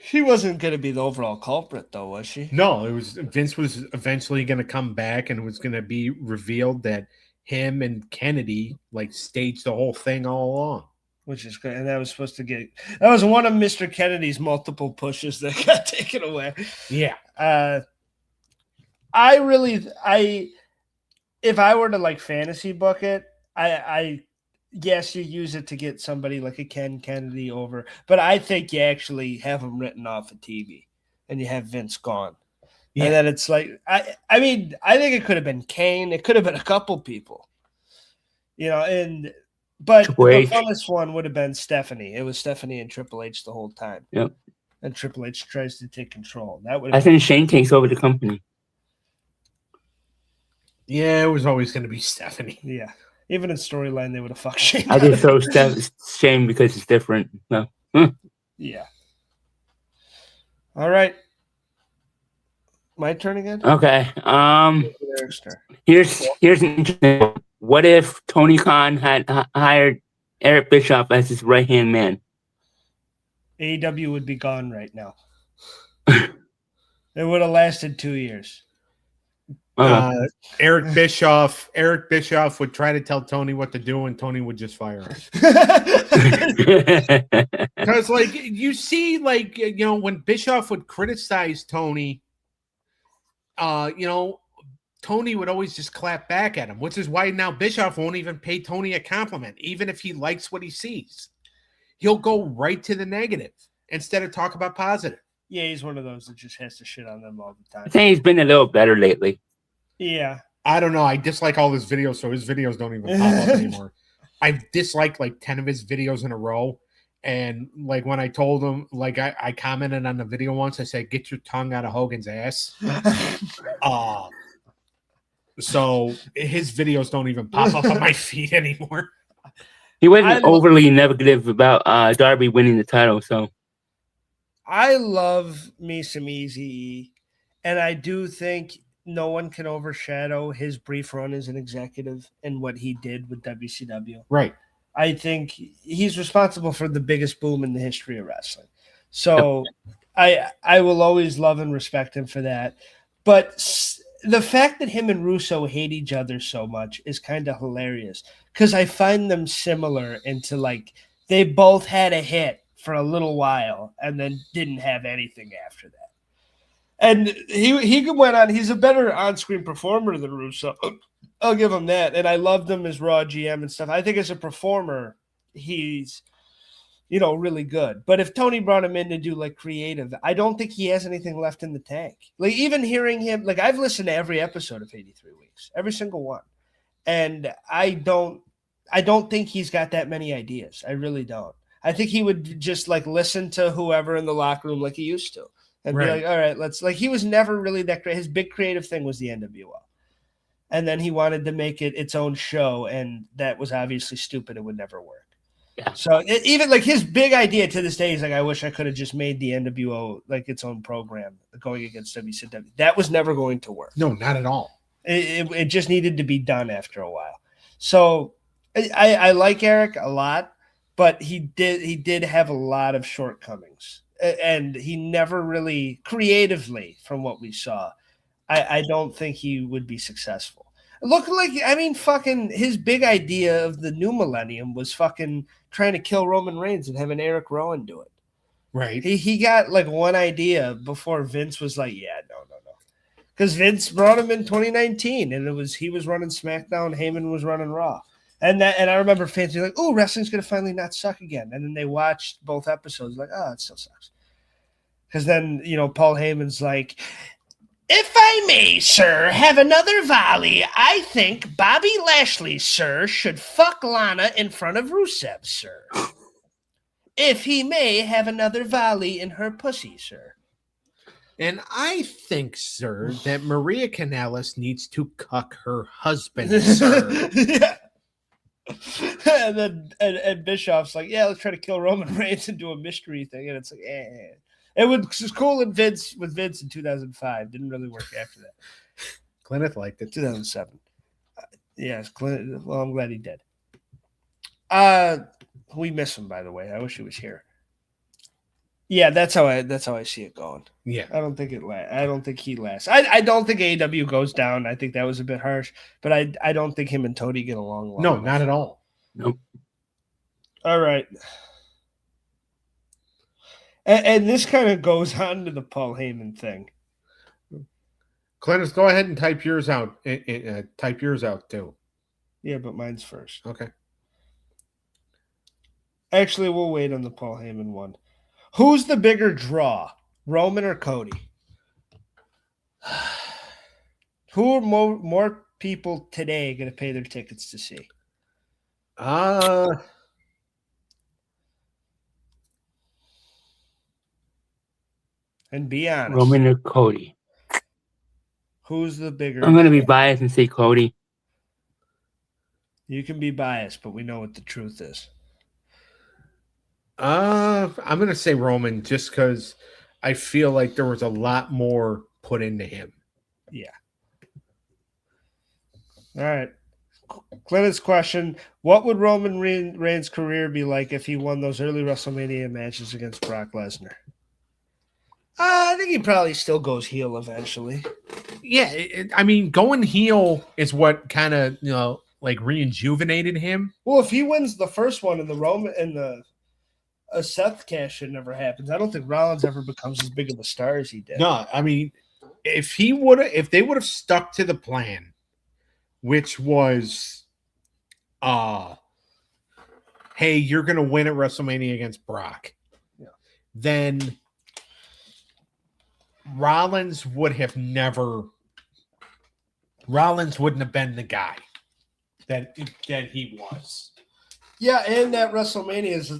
She wasn't going to be the overall culprit, though, was she? No, Vince was eventually going to come back, and it was going to be revealed that him and Kennedy staged the whole thing all along. Which is great, and that was one of Mr. Kennedy's multiple pushes that got taken away. Yeah, if I were to fantasy book it, yes, you use it to get somebody like a Ken Kennedy over, but I think you actually have him written off of TV and you have Vince gone. Yeah. And then it's I think it could have been Kane. It could have been a couple people, but the funnest one would have been Stephanie. It was Stephanie and Triple H the whole time. Yep. And Triple H tries to take control. I think Shane takes over the company. Yeah, it was always going to be Stephanie. Yeah. Even in storyline, they would have fucked Shane. I just throw Shane because it's different. No. Yeah. All right. My turn again? Okay. Here's an interesting one. What if Tony Khan had hired Eric Bischoff as his right-hand man? AEW would be gone right now. It would have lasted 2 years. Eric Bischoff would try to tell Tony what to do, and Tony would just fire him. Because, you see, when Bischoff would criticize Tony, Tony would always just clap back at him, which is why now Bischoff won't even pay Tony a compliment, even if he likes what he sees. He'll go right to the negative instead of talk about positive. Yeah, he's one of those that just has to shit on them all the time. I think he's been a little better lately. Yeah. I don't know. I dislike all his videos, so his videos don't even pop up anymore. I've disliked 10 of his videos in a row. And when I told him, I commented on the video once, I said, "Get your tongue out of Hogan's ass." So his videos don't even pop up on my feed anymore. He wasn't overly negative about Darby winning the title, so. I love me some Eazy-E, and I do think no one can overshadow his brief run as an executive and what he did with WCW. Right. I think he's responsible for the biggest boom in the history of wrestling. So I will always love and respect him for that. But the fact that him and Russo hate each other so much is kind of hilarious because I find them similar into they both had a hit for a little while and then didn't have anything after that. And he went on. He's a better on-screen performer than Russo. I'll give him that. And I loved him as Raw GM and stuff. I think as a performer, he's, really good. But if Tony brought him in to do like creative, I don't think he has anything left in the tank. Like even hearing him, like I've listened to every episode of 83 Weeks, every single one. And I don't think he's got that many ideas. I really don't. I think he would just like listen to whoever in the locker room like he used to. And be like, all right, let's he was never really that great. His big creative thing was the NWO. And then he wanted to make it its own show. And that was obviously stupid. It would never work. Yeah. So even like his big idea to this day is like, I wish I could have just made the NWO like its own program going against WCW. That was never going to work. No, not at all. It just needed to be done after a while. So I like Eric a lot, but he did have a lot of shortcomings. And he never really creatively, from what we saw, I don't think he would be successful. Fucking his big idea of the new millennium was fucking trying to kill Roman Reigns and having Eric Rowan do it. Right. He got like one idea before Vince was like, yeah, no. Because Vince brought him in 2019 and he was running SmackDown, Heyman was running Raw. And I remember fans being like, oh, wrestling's going to finally not suck again. And then they watched both episodes like, oh, it still sucks. Because then, Paul Heyman's like, if I may, sir, have another volley, I think Bobby Lashley, sir, should fuck Lana in front of Rusev, sir. If he may have another volley in her pussy, sir. And I think, sir, that Maria Kanellis needs to cuck her husband, sir. Yeah. And then Bischoff's like, yeah, let's try to kill Roman Reigns and do a mystery thing. And it's like, eh. It was cool with Vince in 2005. Didn't really work after that. Kenneth liked it. 2007. Yes, Clint. Well, I'm glad he did. We miss him, by the way. I wish he was here. Yeah, that's how I see it going. Yeah, I don't think I don't think he lasts. I don't think AEW goes down. I think that was a bit harsh, but I don't think him and Tony get along. No, not at all. Nope. All right. And this kind of goes on to the Paul Heyman thing. Clintus, go ahead and type yours out. Type yours out too. Yeah, but mine's first. Okay. Actually, we'll wait on the Paul Heyman one. Who's the bigger draw, Roman or Cody? Who are more people today going to pay their tickets to see? And be honest. Roman or Cody? Who's the bigger? I'm going to be biased and say Cody. You can be biased, but we know what the truth is. I'm going to say Roman just because I feel like there was a lot more put into him. Yeah. All right. Clinton's question: what would Roman Reigns' career be like if he won those early WrestleMania matches against Brock Lesnar? I think he probably still goes heel eventually. Yeah, going heel is what kind of rejuvenated him. Well, if he wins the first one and the Roman and the Seth cash it never happens, I don't think Rollins ever becomes as big of a star as he did. No, if they would have stuck to the plan, which was, hey, you're going to win at WrestleMania against Brock, then Rollins wouldn't have been the guy that he was. Yeah, and that WrestleMania is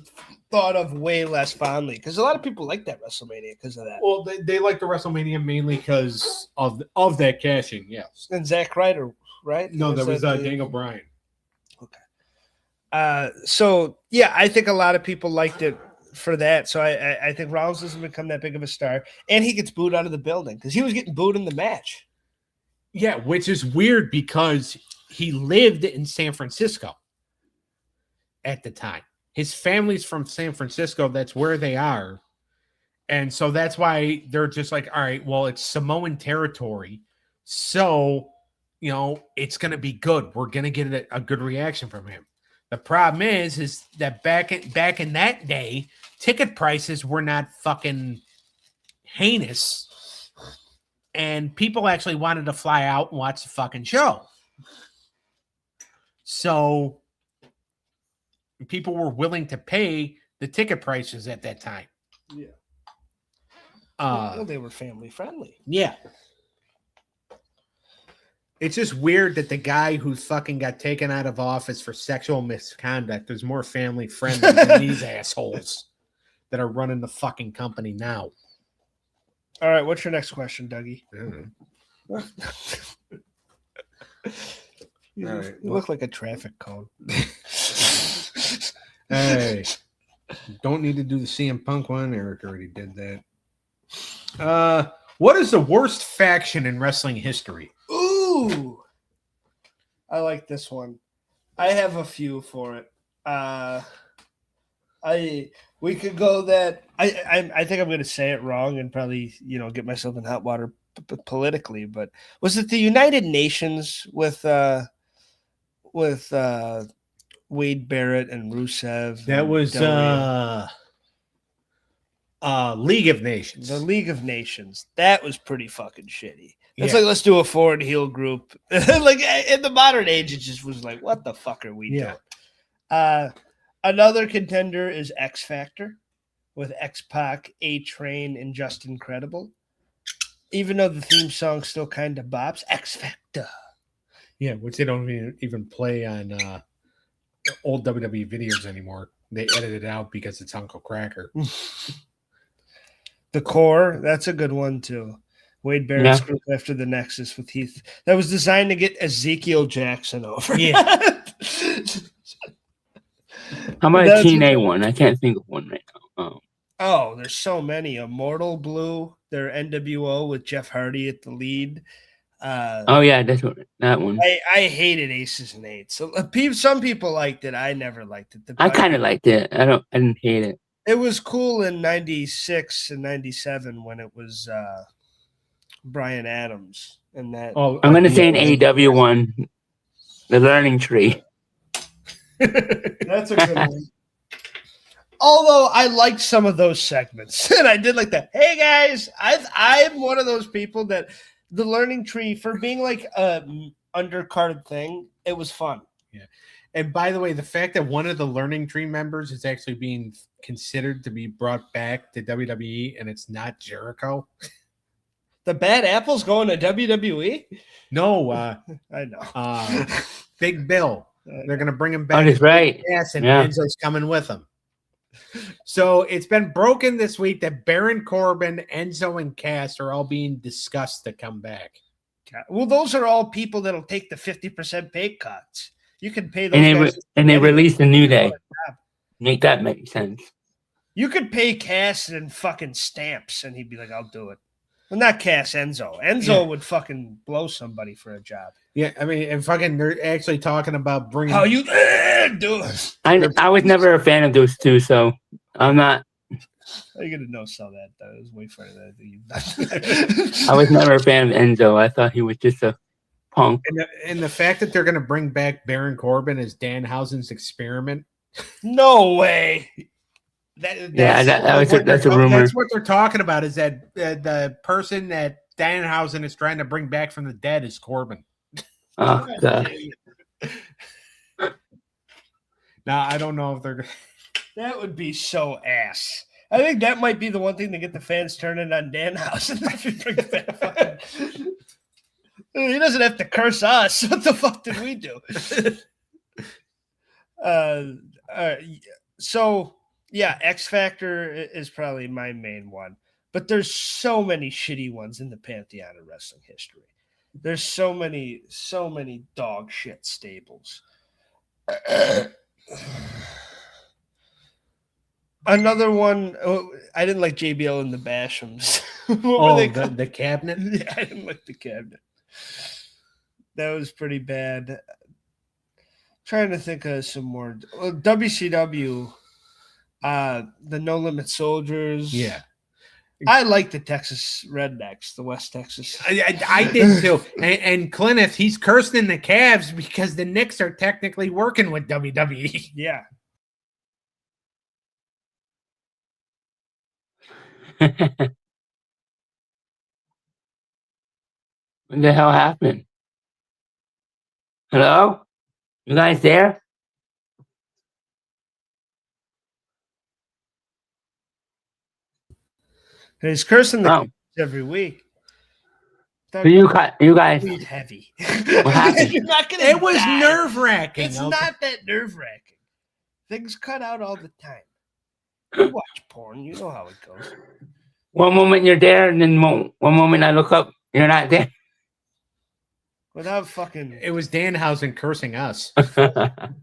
thought of way less fondly because a lot of people like that WrestleMania because of that. Well, they like the WrestleMania mainly because of that cashing, yes. And Zack Ryder, right? No, that was Daniel Bryan. Okay. So, yeah, I think a lot of people liked it for that. So I think Rollins doesn't become that big of a star. And he gets booed out of the building because he was getting booed in the match. Yeah, which is weird because he lived in San Francisco at the time. His family's from San Francisco. That's where they are. And so that's why they're just like, all right, well, it's Samoan territory. So, it's going to be good. We're going to get a good reaction from him. The problem is that back in that day, ticket prices were not fucking heinous. And people actually wanted to fly out and watch the fucking show. So people were willing to pay the ticket prices at that time. Yeah. Well, they were family friendly. Yeah. It's just weird that the guy who fucking got taken out of office for sexual misconduct is more family friendly than these assholes that are running the fucking company now. All right, what's your next question, Dougie? You look like a traffic cone. Hey, don't need to do the CM Punk one. Eric already did that. What is the worst faction in wrestling history? Ooh, I like this one. I have a few for it. We could go that. I think I'm going to say it wrong and probably get myself in hot water politically. But was it the United Nations with Wade Barrett and Rusev? That was League of Nations. The League of Nations. That was pretty fucking shitty. It's Yeah. like, let's do a forward heel group. Like in the modern age, it just was like, what the fuck are we doing? Another contender is X Factor with X-Pac, A-Train, and Just Incredible. Even though the theme song still kind of bops, X Factor. Yeah, which they don't even play on old WWE videos anymore. They edit it out because it's Uncle Cracker. The Core, that's a good one too. Wade Barrett's group after the Nexus with Heath. That was designed to get Ezekiel Jackson over. Yeah. How about a TNA one? I can't think of one right now. Oh, there's so many. Immortal Blue, their NWO with Jeff Hardy at the lead. Oh yeah, that's that one. I hated Aces and Eights. So some people liked it. I never liked it. I kind of liked it. I didn't hate it. It was cool in '96 and '97 when it was Brian Adams and that. Oh, I'm going to say an AEW one, the Learning Tree. That's a good one. Although I liked some of those segments, and I did like that. Hey guys, I'm one of those people that the Learning Tree, for being like a undercard thing, it was fun. Yeah. And by the way, the fact that one of the Learning Tree members is actually being considered to be brought back to WWE, and it's not Jericho. The Bad Apple's going to WWE? No, I know. Big Bill. They're going to bring him back. Oh, that's right. Yes, and Enzo's coming with him. So it's been broken this week that Baron Corbin, Enzo, and Cass are all being discussed to come back. Well, those are all people that'll take the 50% pay cuts. You can pay those and they released a New Day. Make that make sense. You could pay Cass and fucking stamps, and he'd be like, I'll do it. Well, not Cass, Enzo. Enzo would fucking blow somebody for a job. Yeah, I mean, and fucking, they're actually talking about bringing. How you do it? I was never a fan of those two, so I'm not. How are you gonna know sell that? That was way further than I think you've done. I was never a fan of Enzo. I thought he was just a punk. And the fact that they're going to bring back Baron Corbin as Danhausen's experiment. No way. That's a rumor. That's what they're talking about. Is that the person that Danhausen is trying to bring back from the dead is Corbin. Oh God. Now I don't know if they're. That would be so ass. I think that might be the one thing to get the fans turning on Danhausen. He doesn't have to curse us. What the fuck did we do? So yeah, X Factor is probably my main one, but there's so many shitty ones in the pantheon of wrestling history. There's so many dog shit stables. Another one, I didn't like JBL and the Bashams. The cabinet? Yeah, I didn't like the cabinet. That was pretty bad. Trying to think of some more. Well, WCW, the No Limit Soldiers. Yeah. I like the Texas Rednecks, the West Texas. I did too. And Clinneth, he's cursing the Cavs because the Knicks are technically working with WWE. Yeah. What the hell happened? Hello? You guys there? He's cursing the Oh. kids every week. So you guys, Breathe heavy. what happened? You're not gonna It was die. nerve-wracking. It's okay? not that nerve-wracking. Things cut out all the time. You watch porn, you know how it goes. One moment you're there, and then one moment I look up, you're not there. Without fucking, It was Danhausen cursing us. I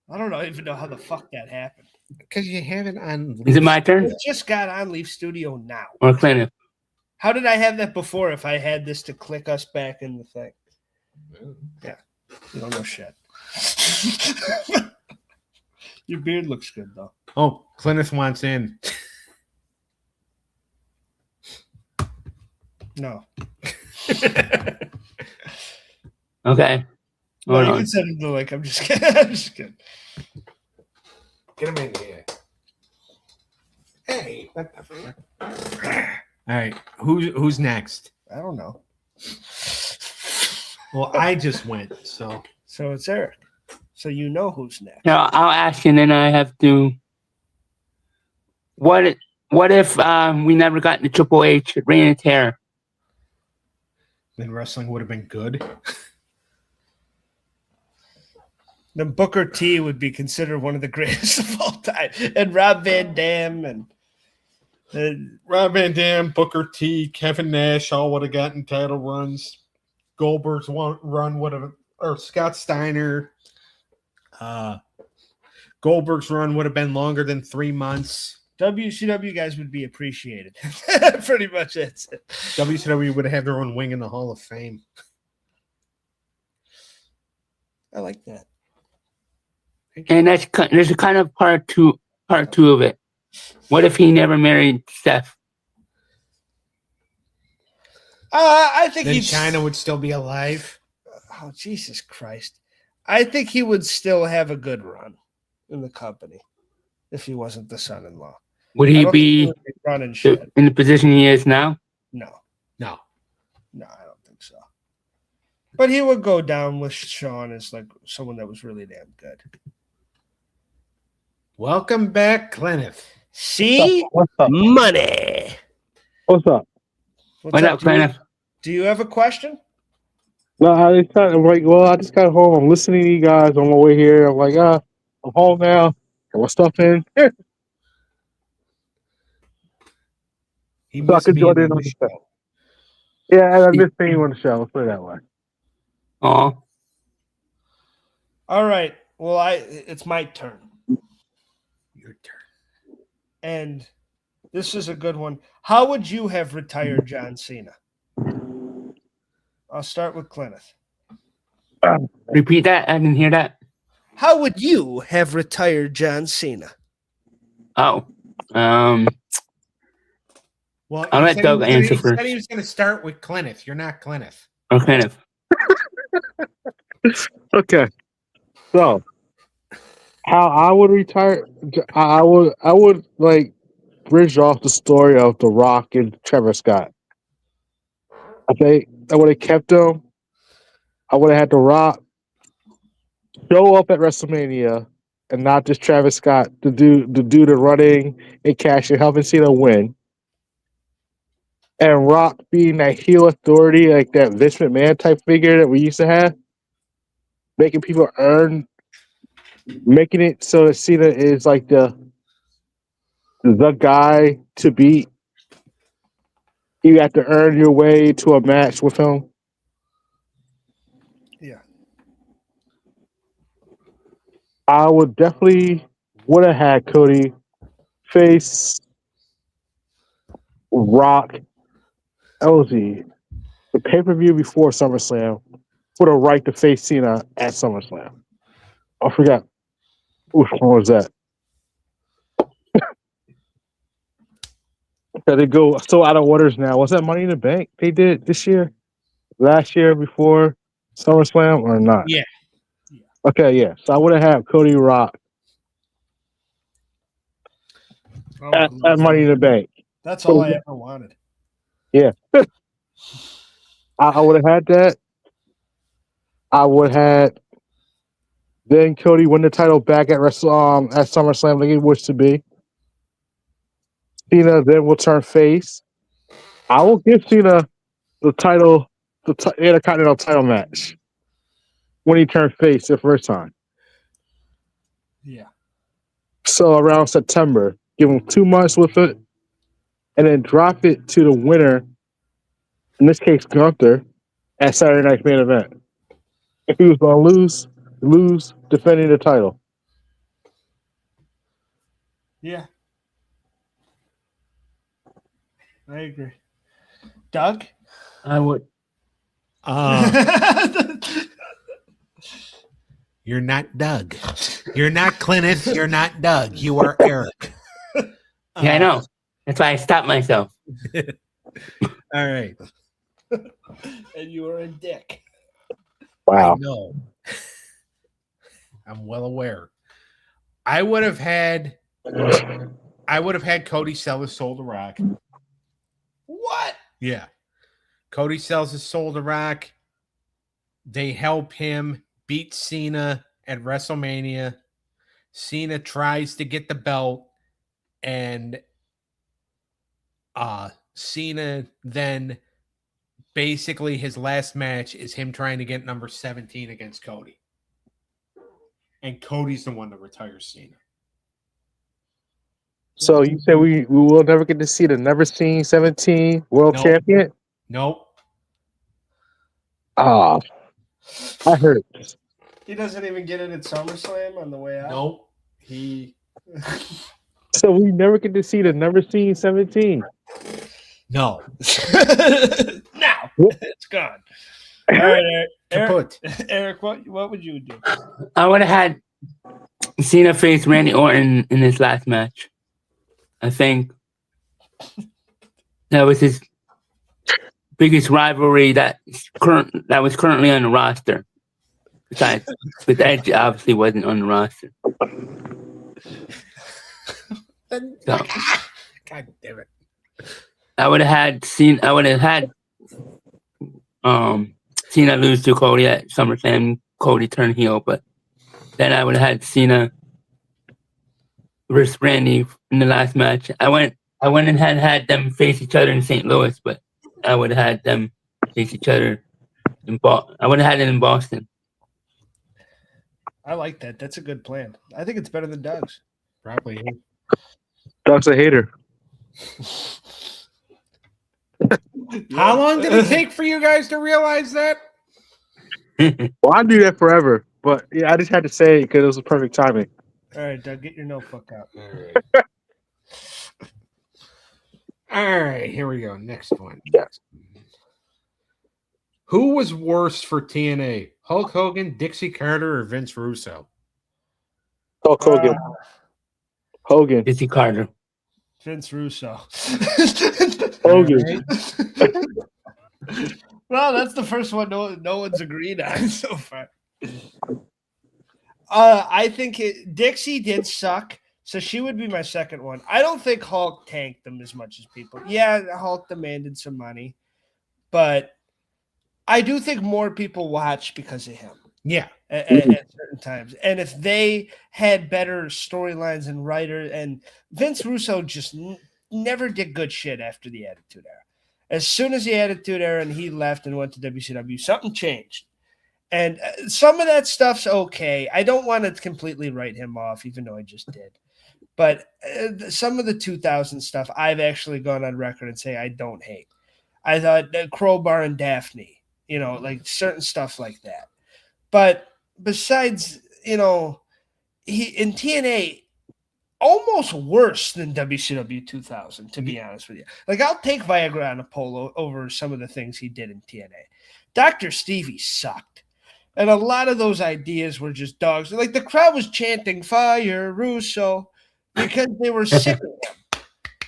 don't even know how the fuck that happened. Because you have it on. Is it my turn It just got on Leaf Studio now. or Clinton? How did I have that before if I had this to click us back in the thing? Yeah. You don't know shit. Your beard looks good, though. Oh, Clinton wants in. No. Okay. No, Hold you on. can send him the link. I'm just kidding. I'm just kidding. Get him in here. Hey, what the fuck? All right, who's next? I don't know. Well, I just went, so So it's Eric. So you know who's next. Now I'll ask you, and then I have to. What if we never got the Triple H Reign of Terror? then wrestling would have been good. Then Booker T would be considered one of the greatest of all time. And Rob Van Dam and Rob Van Dam, Booker T, Kevin Nash all would have gotten title runs. Goldberg's run would have, or Scott Steiner. Goldberg's run would have been longer than 3 months. WCW guys would be appreciated. Pretty much that's it. WCW would have their own wing in the Hall of Fame. I like that. And there's a kind of part two of it. What if he never married Steph? I think Then he'd China would still be alive. Oh, Jesus Christ. I think he would still have a good run in the company if he wasn't the son-in-law. Would I he don't think be would running shit? in the position he is now? No, No. I don't think so. But he would go down with Sean as like someone that was really damn good. Welcome back, Clinton. See? What's up? Money. What's up? What up, Clinton? Do you have a question? No, I just I just got home. I'm listening to you guys on my way here. I'm like, I'm home now. Got my stuff in. He So I must could be join in in on the the show. show. Yeah, I missed seeing you on the show. Let's put it that way. Oh, All right. Well, it's my turn. Your turn. And this is a good one. How would you have retired John Cena? I'll start with Clinton. repeat that. I didn't hear that. How would you have retired John Cena? Oh, Well, I'll he let said Doug he was answer gonna- first. He said he was going to start with Clinton. You're not Clinton. or Clinton. Okay. So, how I would retire? I would like bridge off the story of The Rock and Trevor Scott. I think I would have kept them. I would have had The Rock show up at WrestleMania and not just Travis Scott to do the running and cash and helping Cena win. And Rock being that heel authority, like that Vince McMahon type figure that we used to have, making people earn, making it so that Cena is like the guy to beat. You have to earn your way to a match with him. Yeah. I would definitely would have had Cody face Rock. LZ the pay-per-view before SummerSlam for the right to face Cena at SummerSlam. I forgot which one was that. They go so out of orders now. Was that Money in the Bank they did this year? Last year before SummerSlam or not? Yeah. Okay, yeah. So I would have had Cody Rock at Money in the Bank. That's all I ever wanted. I would have had that. I would have Then Cody win the title back at at SummerSlam like it wished to be. Cena then will turn face. I will give Cena the title, Intercontinental title match when he turned face the first time. Yeah. So around September, give him 2 months with it, and then drop it to the winner, in this case Gunther, at Saturday Night's main event. If he was going to lose defending the title. Yeah. I agree. Doug? I would. You're not Doug. You're not Clintus. You're not Doug. You are Eric. Yeah, I know. That's why I stopped myself. All right. And you are a dick. Wow. I know. I'm well aware. I would have had Cody sell his soul to Rock. What? Yeah. Cody sells his soul to Rock. They help him beat Cena at WrestleMania. Cena tries to get the belt, and Cena then basically his last match is him trying to get number 17 against Cody. And Cody's the one that retires Cena. So you say we will never get to see the never seen 17 world Nope. champion? Nope. Ah, I heard. He doesn't even get it at SummerSlam on the way out. Nope. He So we never get to see the never seen 17. no. Now it's gone. All right, Eric. Kaput. Eric, what would you do? I would have had Cena face Randy Orton in his last match. I think that was his biggest rivalry that was currently on the roster. Besides, but Edge obviously wasn't on the roster. So, God damn it. I would have had Cena lose to Cody at SummerSlam. Cody turn heel, but then I would have had Cena versus Randy in the last match. I went and had them face each other in St. Louis, but I would have had them face each other I would have had it in Boston. I like that. That's a good plan. I think it's better than Doug's. Probably. Doug's a hater. How long did it take for you guys to realize that? Well, I knew that forever, but yeah, I just had to say it because it was the perfect timing. All right, Doug, get your notebook out. All right, here we go. Next one. Yes. Who was worse for TNA? Hulk Hogan, Dixie Carter, or Vince Russo? Hulk Hogan. Hogan. Dixie Carter. Vince Russo. Hogan. Well, that's the first one no one's agreed on so far. I think Dixie did suck, so she would be my second one. I don't think Hulk tanked them as much as people. Yeah, Hulk demanded some money, but I do think more people watch because of him. Yeah. At certain times. And if they had better storylines and writers, and Vince Russo just never did good shit after the Attitude Era. As soon as the Attitude Era and he left and went to WCW, something changed. And some of that stuff's okay. I don't want to completely write him off, even though I just did. But some of the 2000 stuff, I've actually gone on record and say I don't hate. I thought Crowbar and Daphne, like certain stuff like that. But besides, he in TNA, almost worse than WCW 2000, to be honest with you. Like, I'll take Viagra on Apollo over some of the things he did in TNA. Dr. Stevie sucked. And a lot of those ideas were just dogs. Like, the crowd was chanting, "Fire Russo," because they were sick of him.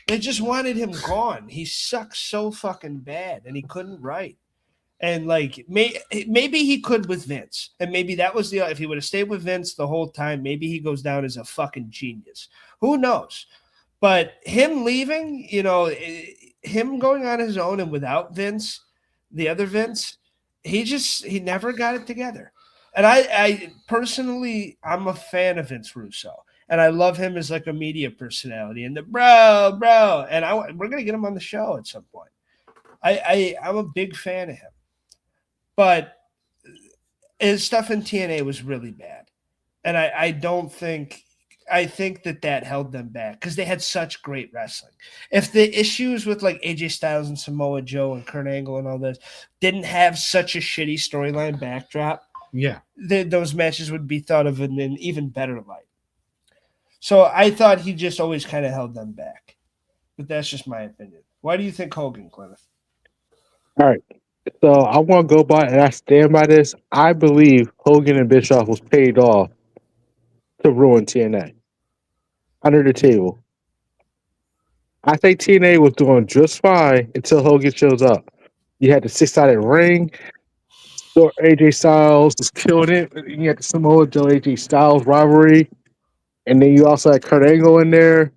They just wanted him gone. He sucks so fucking bad, and he couldn't write. And like maybe he could with Vince, and maybe that was if he would have stayed with Vince the whole time, maybe he goes down as a fucking genius. Who knows? But him leaving, him going on his own and without Vince, the other Vince, he never got it together. And I personally, I'm a fan of Vince Russo, and I love him as like a media personality. And the bro, and we're gonna get him on the show at some point. I'm a big fan of him, but his stuff in TNA was really bad, and I don't think. I think that held them back because they had such great wrestling. If the issues with like AJ Styles and Samoa Joe and Kurt Angle and all this didn't have such a shitty storyline backdrop, those matches would be thought of in an even better light. So I thought he just always kind of held them back. But that's just my opinion. Why do you think Hogan, Plymouth? All right. So I want to go by, and I stand by this. I believe Hogan and Bischoff was paid off to ruin TNA under the table. I think TNA was doing just fine until Hogan shows up. You had the 6-sided ring. So AJ Styles was killing it. You had the Samoa Joe AJ Styles rivalry. And then you also had Kurt Angle in there.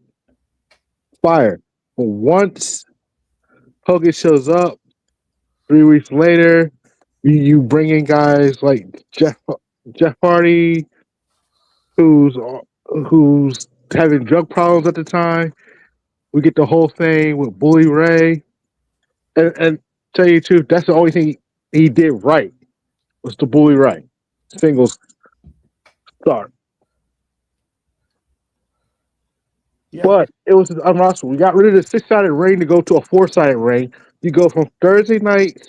Fire. But once Hogan shows up, 3 weeks later, you bring in guys like Jeff Hardy, who's having drug problems at the time. We get the whole thing with Bully Ray, and tell you the truth, that's the only thing he did right was the Bully Ray singles start. Yeah. But it was unwatchable. We got rid of the 6-sided ring to go to a 4-sided ring. You go from Thursday night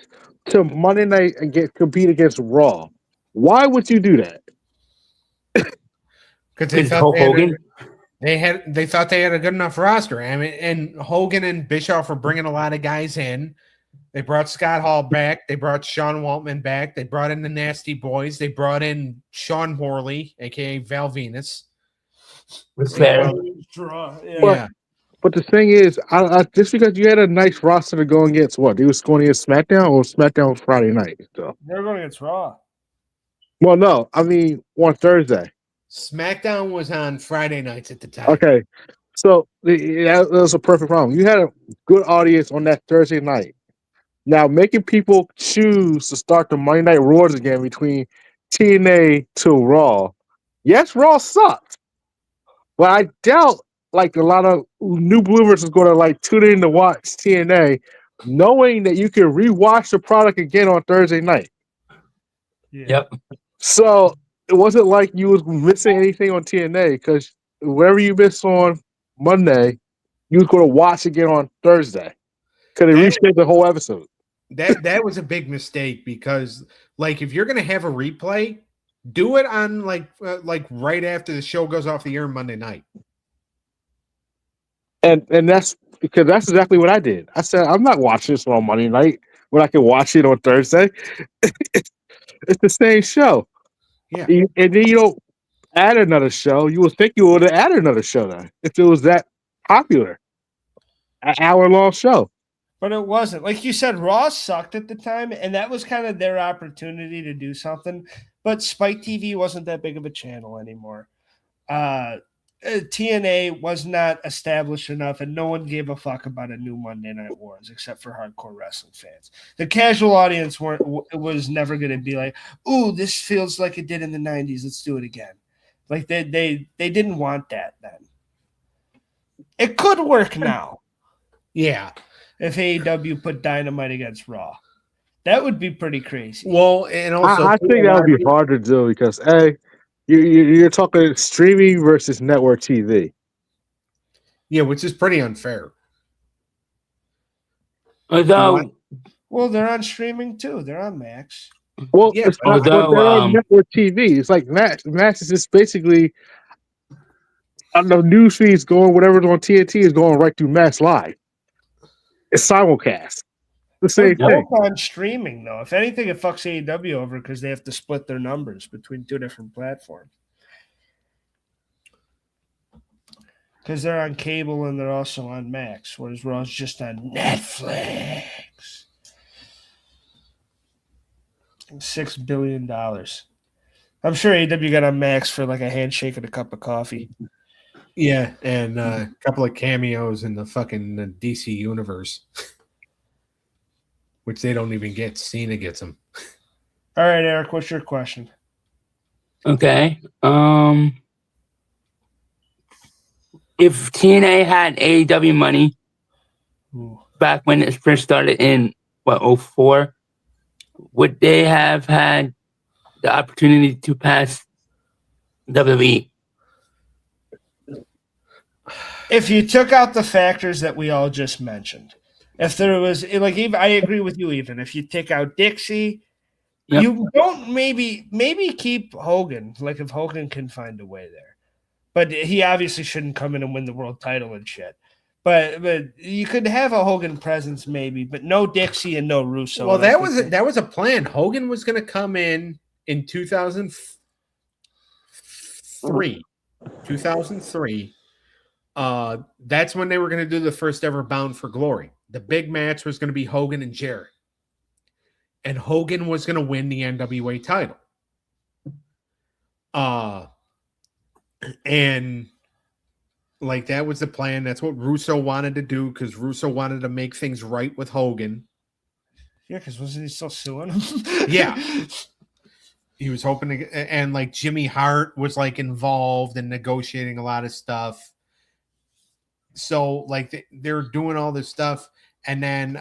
to Monday night and compete against Raw. Why would you do that? Because they thought Hulk Hogan. they thought they had a good enough roster. I mean, and Hogan and Bischoff were bringing a lot of guys in. They brought Scott Hall back. They brought Sean Waltman back. They brought in the Nasty Boys. They brought in Sean Morley, aka Val Venus. Fair. But the thing is, just because you had a nice roster to go against, what? He was going against SmackDown, or SmackDown was Friday night? So. They're going against Raw. Well, no. I mean, on Thursday. SmackDown was on Friday nights at the time. Okay. So that was a perfect problem. You had a good audience on that Thursday night. Now, making people choose to start the Monday Night Wars again between TNA to Raw. Yes, Raw sucked. But I doubt like a lot of new bloomers is going to like tune in to watch TNA, knowing that you can rewatch the product again on Thursday night. Yeah. Yep. So it wasn't like you was missing anything on TNA because whatever you missed on Monday, you was going to watch again on Thursday because they reshaped the whole episode. That was a big mistake because like if you're going to have a replay, do it on like right after the show goes off the air Monday night. And that's because that's exactly what I did. I said I'm not watching this on Monday night when I can watch it on Thursday. It's the same show. Yeah. And then you don't add another show. You would think you would have added another show then if it was that popular. An hour-long show. But it wasn't. Like you said, Raw sucked at the time, and that was kind of their opportunity to do something. But Spike TV wasn't that big of a channel anymore. TNA was not established enough, and no one gave a fuck about a new Monday Night Wars except for hardcore wrestling fans. The casual audience was never going to be like, "Ooh, this feels like it did in the '90s. Let's do it again." Like they didn't want that then. It could work now. Yeah. If AEW put Dynamite against Raw, that would be pretty crazy. Well, and also I think that would be hard to do because you're talking streaming versus network TV. Yeah, which is pretty unfair. Although, well, they're on streaming too. They're on Max. Well, yeah, it's not, they're on network TV. It's like Max. Max is just basically the news feed's going, whatever's on TNT is going right through Max Live. It's simulcast. The same thing. On streaming, though. If anything, it fucks AEW over because they have to split their numbers between two different platforms. Because they're on cable and they're also on Max, whereas Raw's just on Netflix. $6 billion. I'm sure AEW got on Max for like a handshake and a cup of coffee. Yeah, and a couple of cameos in the fucking DC universe, which they don't even get. Cena gets them. All right, Eric, what's your question? Okay. If TNA had AEW money back when it first started in what 04, would they have had the opportunity to pass WWE? If you took out the factors that we all just mentioned, if there was like, even I agree with you. Even if you take out Dixie, Yep. you don't maybe keep Hogan. Like if Hogan can find a way there, but he obviously shouldn't come in and win the world title and shit. But you could have a Hogan presence maybe, but no Dixie and no Russo. Well, that was a plan. Hogan was going to come in 2003. 2003. That's when they were going to do the first ever Bound for Glory. The big match was going to be Hogan and Jarrett. And Hogan was going to win the NWA title. And like that was the plan. That's what Russo wanted to do because Russo wanted to make things right with Hogan. Yeah, because wasn't he still suing him? Yeah. He was hoping to, and like Jimmy Hart was like involved in negotiating a lot of stuff. So like they're doing all this stuff. And then,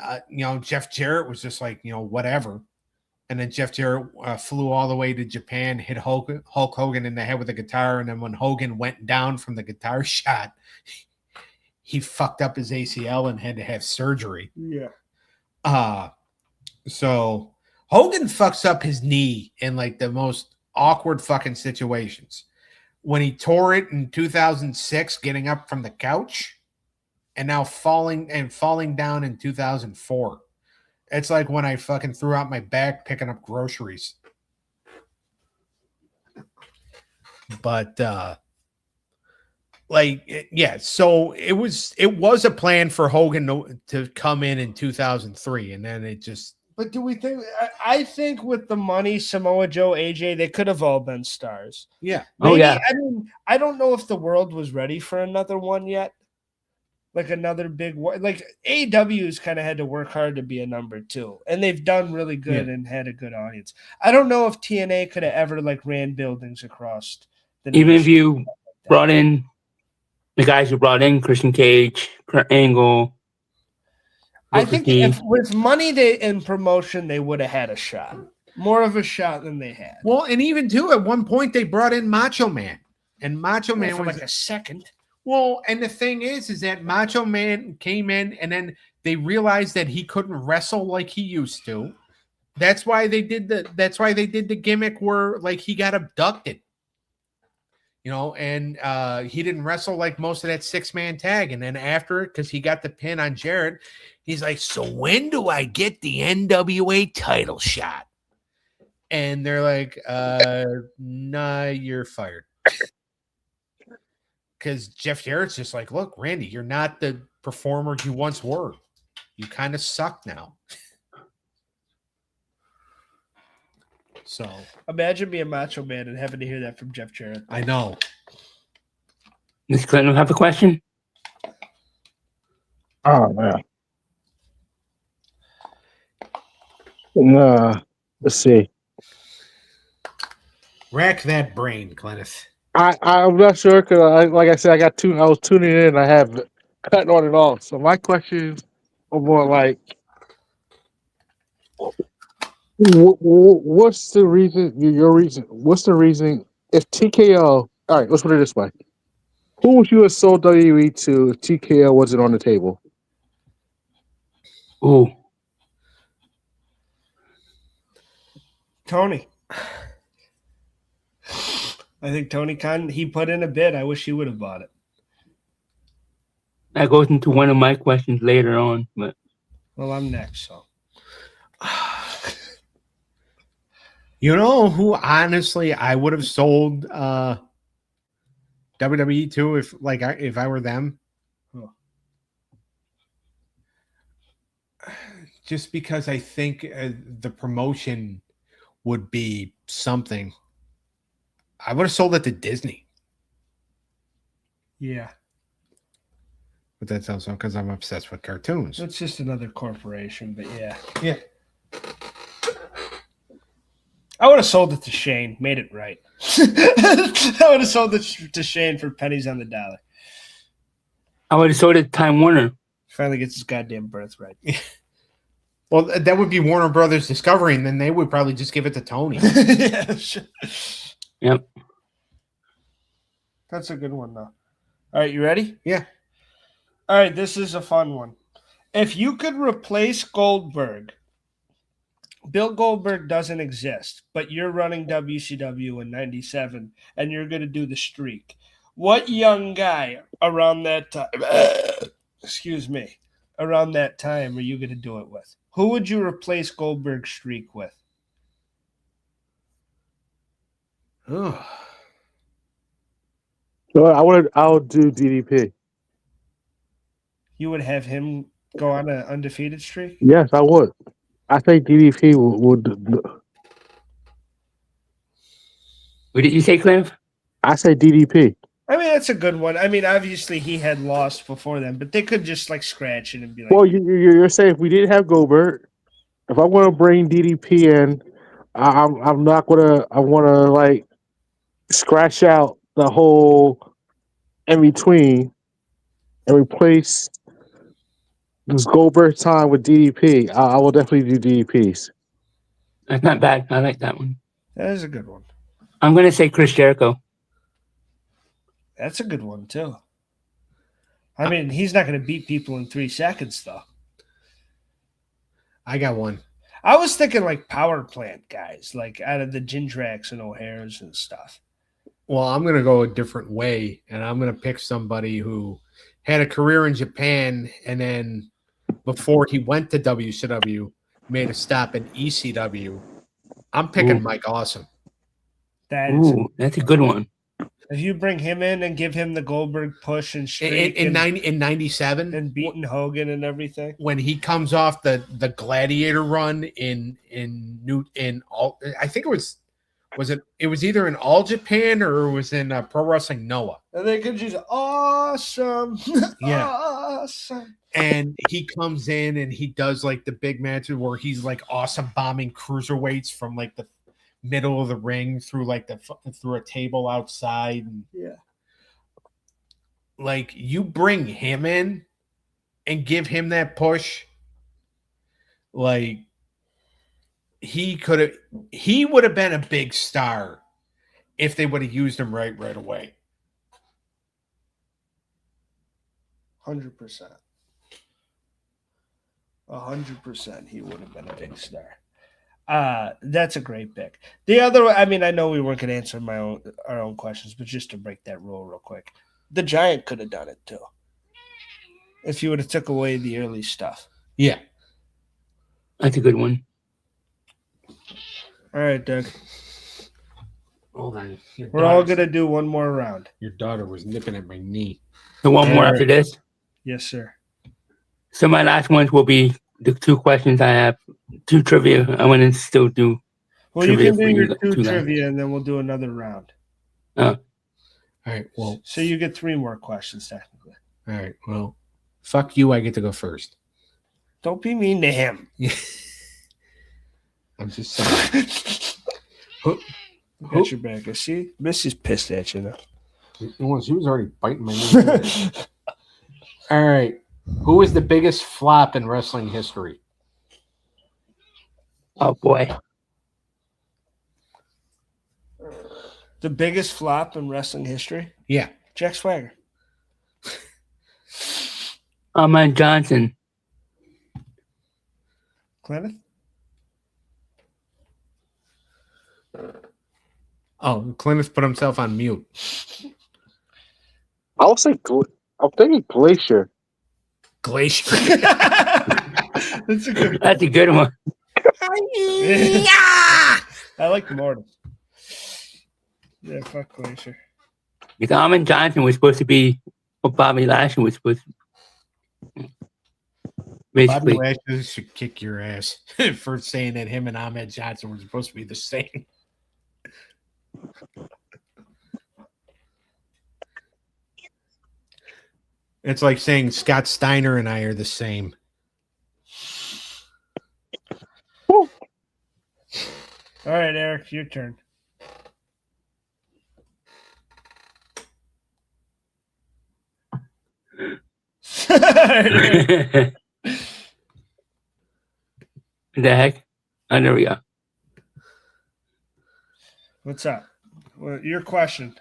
Jeff Jarrett was just like, whatever. And then Jeff Jarrett flew all the way to Japan, hit Hulk Hogan in the head with a guitar. And then when Hogan went down from the guitar shot, he fucked up his ACL and had to have surgery. Yeah. So Hogan fucks up his knee in like the most awkward fucking situations. When he tore it in 2006, getting up from the couch, and now falling down in 2004. It's like when I fucking threw out my back picking up groceries. But so it was a plan for Hogan to come in 2003, and then it just. But do we think? I think with the money, Samoa Joe, AJ, they could have all been stars. Yeah. Maybe, I mean, I don't know if the world was ready for another one yet. Like another big one. Like AEW's kind of had to work hard to be a number 2, and they've done really good and had a good audience. I don't know if TNA could have ever like ran buildings across the even nation if you brought in the guys who brought in Christian Cage, Kurt Angle. I think if with money and promotion, they would have had a shot. More of a shot than they had. Well, and even too, at one point they brought in Macho Man, and Macho Man for was like a second. Well, and the thing is that Macho Man came in, and then they realized that he couldn't wrestle like he used to. That's why they did the gimmick where like he got abducted. And he didn't wrestle like most of that 6-man tag. And then after it, because he got the pin on Jarrett, he's like, so when do I get the NWA title shot? And they're like, nah, you're fired. Because Jeff Jarrett's just like, look, Randy, you're not the performer you once were. You kind of suck now. So imagine being Macho Man and having to hear that from Jeff Jarrett. I know. Mr. Clinton, have a question? Oh man. No, let's see. Rack that brain, Clenneth. I'm not sure because, like I said, I was tuning in. And I have cut on and off. So my questions are more like, what's the reason? Your reason? What's the reason? If TKO, all right, let's put it this way: who would you have sold WWE to if TKO wasn't on the table? Ooh, Tony. I think Tony Khan, he put in a bid. I wish he would have bought it. that goes into one of my questions later on. But Well, I'm next, so. You know who, honestly, I would have sold WWE to if I were them? Huh. Just because I think the promotion would be something. I would have sold it to Disney. Yeah. But that's also because I'm obsessed with cartoons. It's just another corporation, but yeah. Yeah. I would would have sold it to Shane. Made it right. I would have sold it to Shane for pennies on the dollar. I would have sold it to Time Warner. Finally gets his goddamn birthright. Well, that would be Warner Brothers Discovery, and then they would probably just give it to Tony. Yeah, sure. Yep. That's a good one, though. All right, you ready? Yeah. All right, this is a fun one. If you could replace Goldberg, Bill Goldberg doesn't exist, but you're running WCW in 97, and you're going to do the streak. What young guy around that time, around that time are you going to do it with? Who would you replace Goldberg's streak with? Oh. So I would do DDP. You would have him go on an undefeated streak? Yes, I would. I think DDP would. What did you say, Cliff? I say DDP. I mean, that's a good one. I mean, obviously he had lost before then, but they could just like scratch it and be like, Well, you're saying if we didn't have Goldberg, if I want to bring DDP in, I'm not gonna. I want to like scratch out the whole in between and replace this Goldberg time with DDP. I will definitely do DDPs. That's not bad. I like that one. that is a good one. I'm going to say Chris Jericho. That's a good one too. I mean, he's not going to beat people in 3 seconds, though. I got one. I was thinking like power plant guys, like out of the Gindrax and O'Hare's and stuff. Well, I'm going to go a different way, and I'm going to pick somebody who had a career in Japan, and then before he went to WCW, made a stop in ECW. I'm picking Mike Awesome. That's a good one. If you bring him in and give him the Goldberg push and streak In 97 and beating Hogan and everything, when he comes off the Gladiator run I think it was either in All Japan or it was in Pro Wrestling Noah. and they could just awesome, Yeah. awesome. And he comes in and he does like the big matches where he's like awesome bombing cruiserweights from like the middle of the ring through a table outside. And Yeah. like you bring him in and give him that push, like he would have been a big star if they would have used him right away. 100%. 100% he would have been a big star. That's a great pick. The other, I mean, I know we weren't going to answer our own questions, but just to break that rule real quick, the Giant could have done it too. If you would have took away the early stuff. Yeah. That's a good one. All right, Doug. Hold on. We're all going to do one more round. Your daughter was nipping at my knee. So one more after this. Yes, sir. So my last ones will be the 2 questions I have, 2 trivia. I want to still do. Well, you trivia can do for your you 2 guys. trivia, and then we'll do another round. All right. Well, So you get 3 more questions, technically. all right. Well, fuck you. I get to go first. Don't be mean to him. I'm just saying. Got your back. I see. Missy's pissed at you now. She was already biting my knee. All right. Who is the biggest flop in wrestling history? Oh boy. The biggest flop in wrestling history? Yeah. Jack Swagger. Ahmed Johnson. Clement? Oh, Clintus put himself on mute. I'll say I'm thinking Glacier. Glacier. That's a good That's a good one. I like Morton. Yeah, fuck Glacier. Because Ahmed Johnson was supposed to be what Bobby Lashley was supposed to. Basically, Bobby Lashley should kick your ass for saying that him and Ahmed Johnson were supposed to be the same. It's like saying Scott Steiner and I are the same. All All right, Eric, your turn. The heck? Oh, there we go. What's up? Well, your question.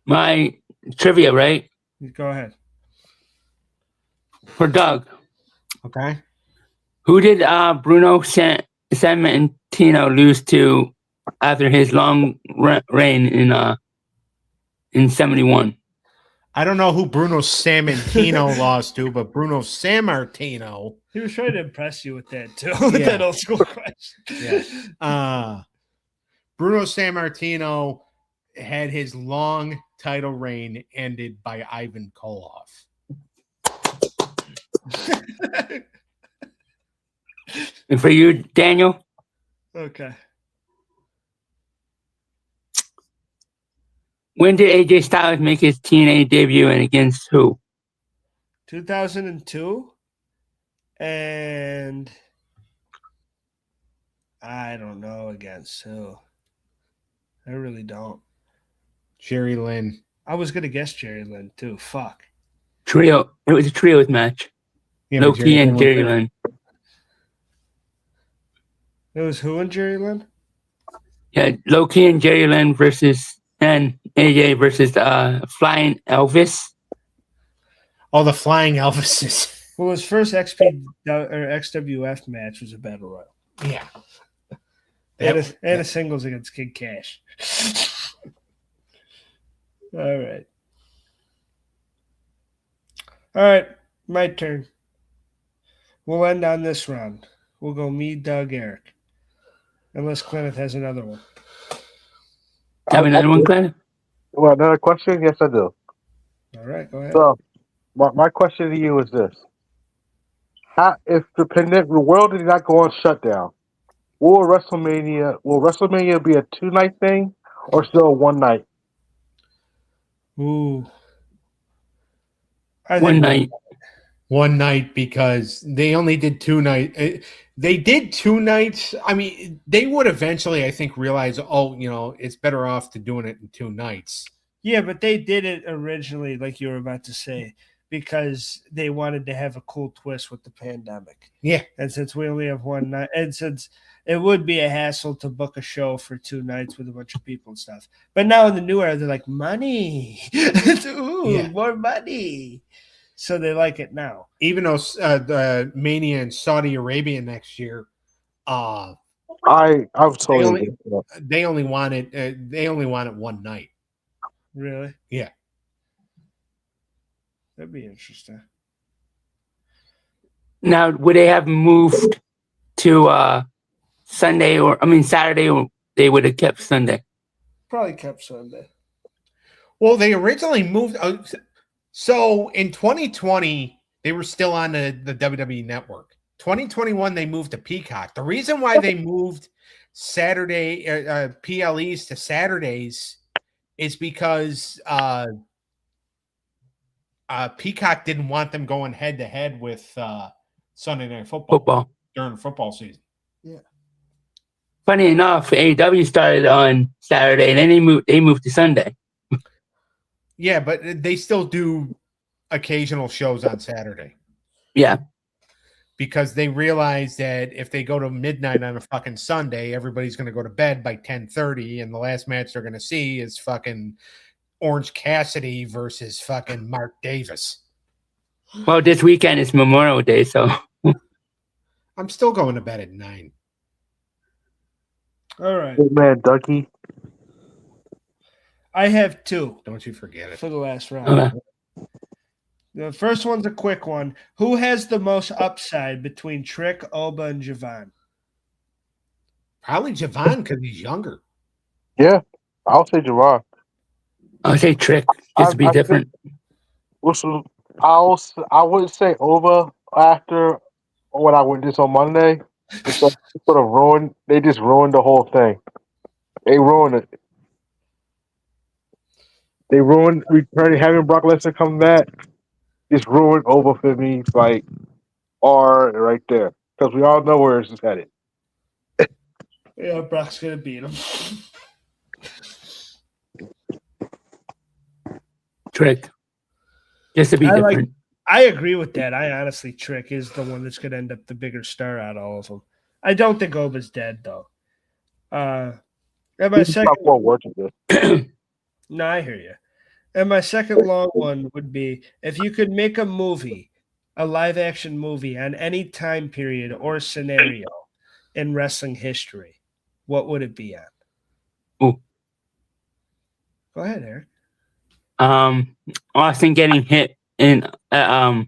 My trivia, right? Go ahead. For Doug. Okay. Who did Bruno Sammartino lose to after his long reign in 71? I don't know who Bruno Sammartino lost to, but Bruno Sammartino. He was trying to impress you with that too. With that old school question. Yeah. Bruno Sammartino had his long title reign ended by Ivan Koloff. And for you, Daniel? Okay. When did AJ Styles make his TNA debut and against who? 2002. And I don't know against who. I really don't. Jerry Lynn. I was going to guess Jerry Lynn too. Fuck. Trio. It was a trios match. Yeah, Loki and Jerry Lynn. It was who and Jerry Lynn? Yeah, Loki and Jerry Lynn versus and AJ versus Flying Elvis. Oh, the Flying Elvises. Well, his first XP or XWF match was a battle royal. Yeah. And a singles against Kid Cash. All right. All right. My turn. We'll end on this round. We'll go me, Doug, Eric. Unless Kenneth has another one. Have another one, Glenn? Well, another question? Yes, I do. All right, go ahead. So, my question to you is this: if the world did not go on shutdown, will WrestleMania be a 2-night thing or still a 1 night? Ooh. One night. One night, because they only did 2 nights. They did 2 nights. I mean, they would eventually, I think, realize, it's better off to doing it in 2 nights. Yeah, but they did it originally, like you were about to say, because they wanted to have a cool twist with the pandemic. Yeah. And since we only have 1 night, and since it would be a hassle to book a show for 2 nights with a bunch of people and stuff. But now in the new era, they're like, money. Ooh, more money. So they like it now. Even though the Mania in Saudi Arabia next year, I've totally. they only wanted 1 night. Really? Yeah. That'd be interesting. Now, would they have moved to Saturday, or they would have kept Sunday? Probably kept Sunday. Well, they originally moved. So in 2020, they were still on the WWE Network. 2021, they moved to Peacock. The reason why they moved Saturday PLEs to Saturdays is because Peacock didn't want them going head to head with Sunday Night Football during football season. Yeah. Funny enough, AEW started on Saturday, and then they moved to Sunday. Yeah, but they still do occasional shows on Saturday. Yeah. Because they realize that if they go to midnight on a fucking Sunday, everybody's going to go to bed by 10:30, and the last match they're going to see is fucking Orange Cassidy versus fucking Mark Davis. Well, this weekend is Memorial Day, so I'm still going to bed at 9. All right. Good man, Dougie. I have 2. Don't you forget it. For the last round. The first one's a quick one. Who has the most upside between Trick, Oba, and Javon? Probably Javon because he's younger. Yeah, I'll say Javon. I'll say Trick, just to be different. I wouldn't say Oba after what I witnessed on Monday. They just ruined the whole thing. They ruined it. They ruined having Brock Lesnar come back. Just ruined Oba for me, like R right there, because we all know where this is headed. Yeah, Brock's gonna beat him. Trick. Just to be different. I agree with that. I honestly, Trick is the one that's gonna end up the bigger star out of all of them. I don't think Oba's dead though. And my He's second, not working this. no, I hear you. And my second long one would be if you could make a movie, a live action movie on any time period or scenario in wrestling history, what would it be on? Ooh. Go ahead, Eric. Austin getting hit in by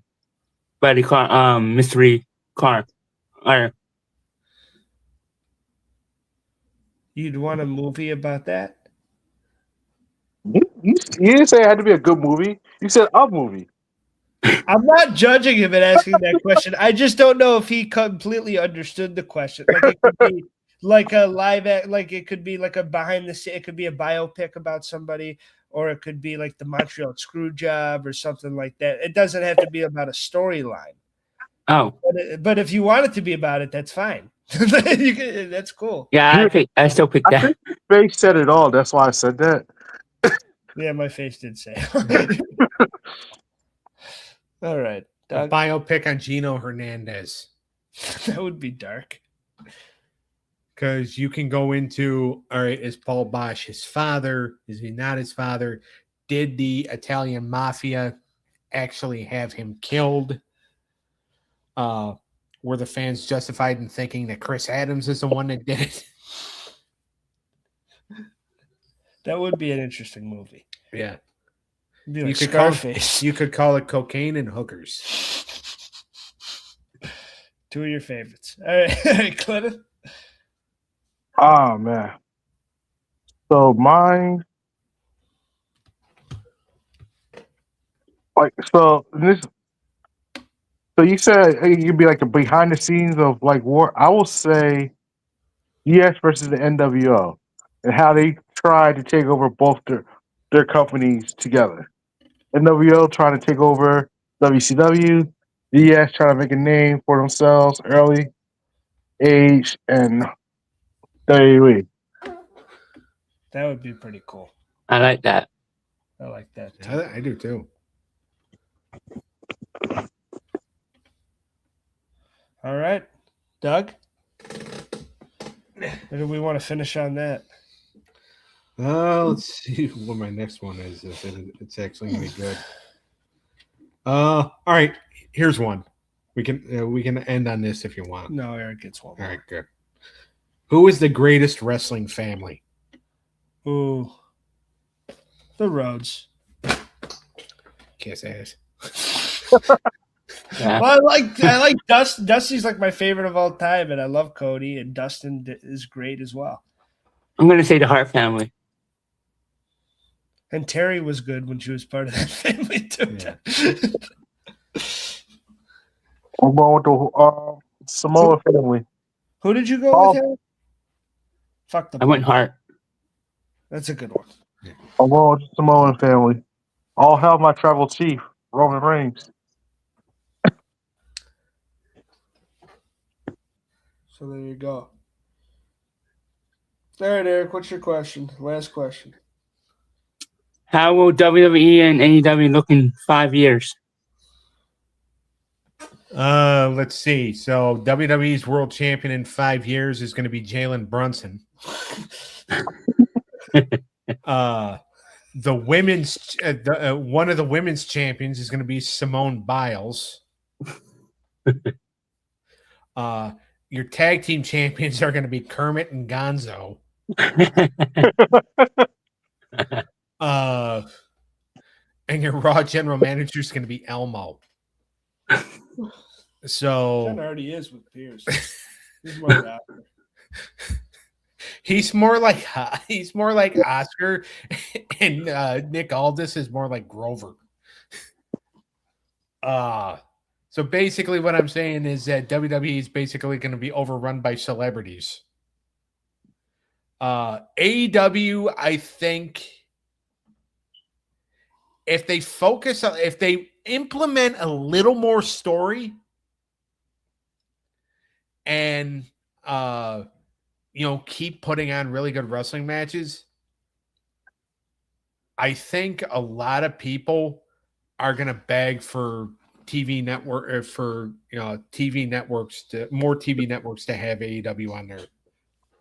the car, mystery car. Or You'd want a movie about that? You didn't say it had to be a good movie. You said a movie. I'm not judging him and asking that question. I just don't know if he completely understood the question. Like it could be like a like it could be like a behind the scene. It could be a biopic about somebody, or it could be like the Montreal Screwjob or something like that. It doesn't have to be about a storyline. oh But if you want it to be about it, that's fine. That's cool. yeah, I still pick I that. think Face said it all. That's why I said that. Yeah, my face did say. All right, A Doug. biopic on Gino Hernandez. That would be dark. Because you can go into, all right, is Paul Bosch his father? Is he not his father? Did the Italian mafia actually have him killed? Were the fans justified in thinking that Chris Adams is the one that did it? That would be an interesting movie. Yeah. It'd be like could call Scarface. you could call it Cocaine and Hookers. Two of your favorites. All right, Clinton. Oh man. So mine, like, so this. So you said you'd be like the behind the scenes of like war. I will say, yes versus the NWO, and how they tried to take over both their companies together. NWO trying to take over WCW, DS trying to make a name for themselves early age, and WWE. That would be pretty cool. I like that. I like that too. I do too. All right, Doug. Or do we want to finish on that? Let's see what my next one is. If it's actually gonna be good. All right. Here's one. We can end on this if you want. No, Eric gets one. All right, good. Who is the greatest wrestling family? Ooh, the Rhodes. Kiss ass. Yeah. Well, I like Dustin. Dusty's like my favorite of all time, and I love Cody, and Dustin is great as well. I'm gonna say the Hart family. And Terry was good when she was part of that family too. Yeah. I'm going with the Samoa family. Who did you go with? Harry? Fuck the. I went Hart. That's a good one. I'm going with the Samoan family. All hail my tribal chief, Roman Reigns. So there you go. All right, Eric, what's your question? Last question. How will WWE and AEW look in 5 years? Let's see. So WWE's world champion in 5 years is going to be Jalen Brunson. The women's one of the women's champions is going to be Simone Biles. Your tag team champions are going to be Kermit and Gonzo. And your Raw general manager is going to be Elmo. So Ken already is with Pierce. He's more rapper. he's more like Oscar, and Nick Aldis is more like Grover. So basically what I'm saying is that WWE is basically going to be overrun by celebrities. AEW, I think if they implement a little more story and keep putting on really good wrestling matches, I think a lot of people are going to beg for TV network TV networks to more TV networks to have AEW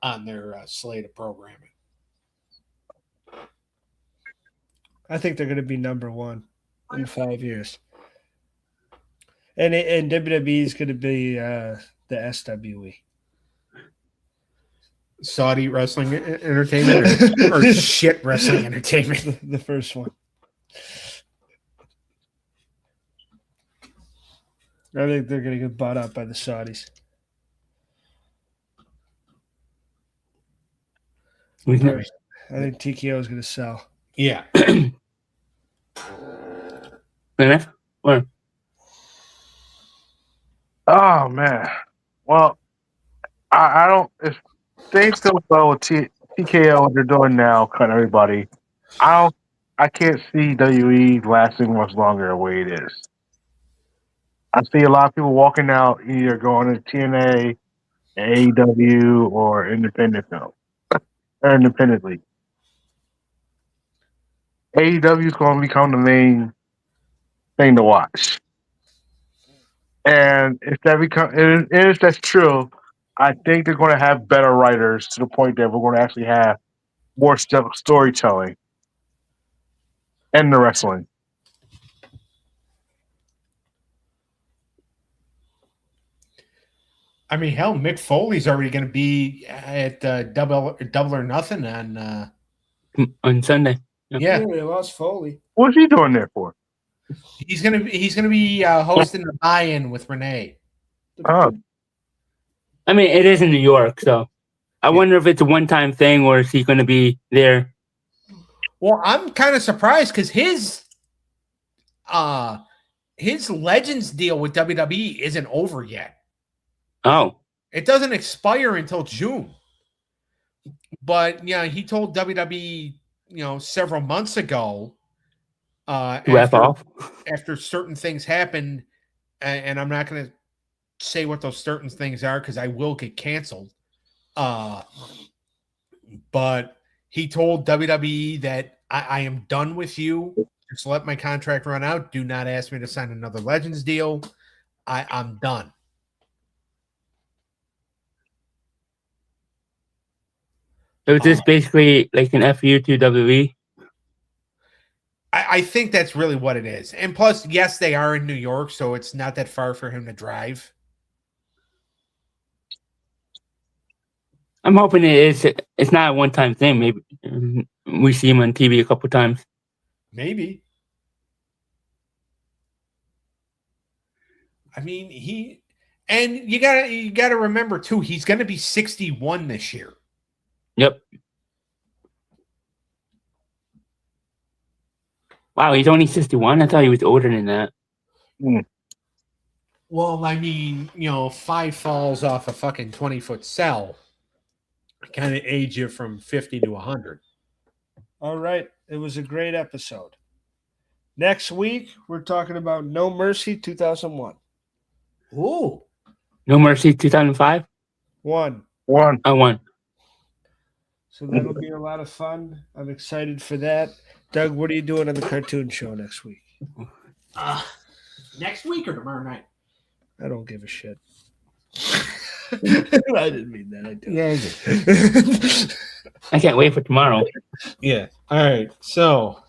on their slate of programming. I think they're going to be number one in 5 years. And WWE is going to be the SWE. Saudi wrestling entertainment or shit wrestling entertainment. The first one. I think they're going to get bought out by the Saudis. I think TKO is going to sell. Yeah. Or Oh man. Well, I don't. If things still go with TKO, what they're doing now, cutting everybody, I can't see WE lasting much longer the way it is. I see a lot of people walking out, either going to TNA, AEW, or independent film, or independently. AEW is going to become the main thing to watch. And if that's true, I think they're going to have better writers to the point that we're going to actually have more storytelling and the wrestling. I mean, hell, Mick Foley's already going to be at Double or Nothing on Sunday. Yeah, they lost Foley. What's he doing there for? he's gonna be hosting the buy-in with Renee. Oh. I mean, it is in New York, so I wonder if it's a one-time thing or is he going to be there? Well, I'm kind of surprised because his Legends deal with WWE isn't over yet. Oh, It doesn't expire until June. But yeah, he told WWE, several months ago, after certain things happened, and I'm not going to say what those certain things are because I will get canceled. But he told WWE that I am done with you. Just let my contract run out. Do not ask me to sign another Legends deal. I'm done. so is this basically like an FU to WWE? I think that's really what it is. And plus, yes, they are in New York, so it's not that far for him to drive. I'm hoping it's not a one-time thing. Maybe we see him on TV a couple times. Maybe. I mean, you gotta remember too, he's gonna be 61 this year. Yep. Wow, he's only 61? I thought he was older than that. Well, I mean, 5 falls off a fucking 20-foot cell kind of age you from 50 to 100. All right. It was a great episode. Next week, we're talking about No Mercy 2001. Ooh. No Mercy 2005? One. I won. So that'll be a lot of fun. I'm excited for that. Doug, what are you doing on the cartoon show next week? Next week or tomorrow night? I don't give a shit. I didn't mean that. I do. Yeah, I did. I can't wait for tomorrow. Yeah. All right. So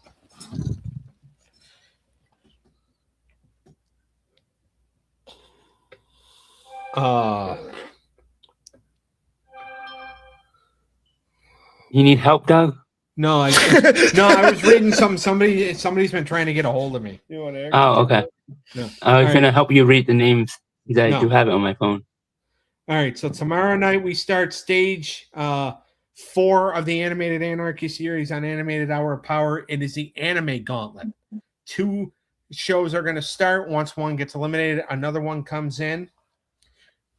You need help, Doug? no, I was reading something. Somebody's been trying to get a hold of me. You want to Oh, okay. No. I was All going to help you read the names because I No. do have it on my phone. All right, so tomorrow night we start stage 4 of the Animated Anarchy series on Animated Hour of Power. It is the Anime Gauntlet. 2 shows are going to start. Once one gets eliminated, another one comes in.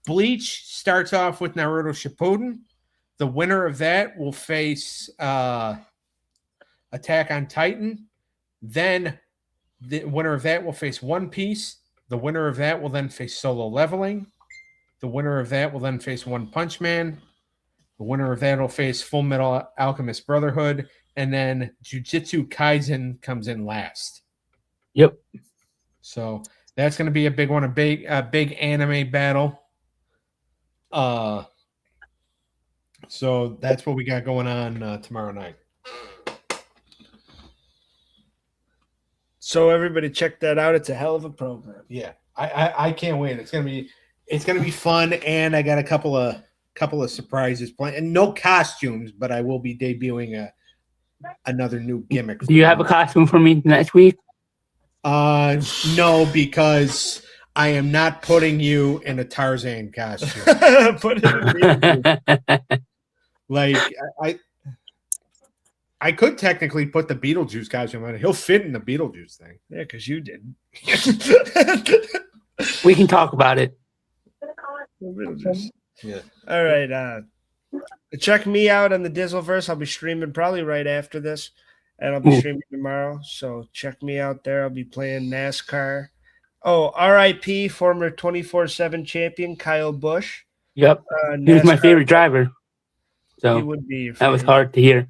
Bleach starts off with Naruto Shippuden. The winner of that will face Attack on Titan. Then the winner of that will face One Piece. The winner of that will then face Solo Leveling. The winner of that will then face One Punch Man. The winner of that will face Full Metal Alchemist Brotherhood, and then Jujutsu Kaisen comes in last. Yep. So that's going to be a big one, a big anime battle. So that's what we got going on tomorrow night. So everybody check that out. It's a hell of a program. Yeah, I can't wait. It's gonna be fun, and I got a couple of surprises planned, and no costumes, but I will be debuting another new gimmick. Do you have a costume for me next week? No, because I am not putting you in a Tarzan costume. Put it in Like I could technically put the Beetlejuice costume on. He'll fit in the Beetlejuice thing. Yeah, because you didn't. We can talk about it. Yeah. All right. Check me out on the Dizzleverse. I'll be streaming probably right after this, and I'll be streaming tomorrow. So check me out there. I'll be playing NASCAR. Oh, RIP, former 24/7 champion Kyle Busch. Yep. He was my favorite driver. He So would be your that was favorite. hard to hear.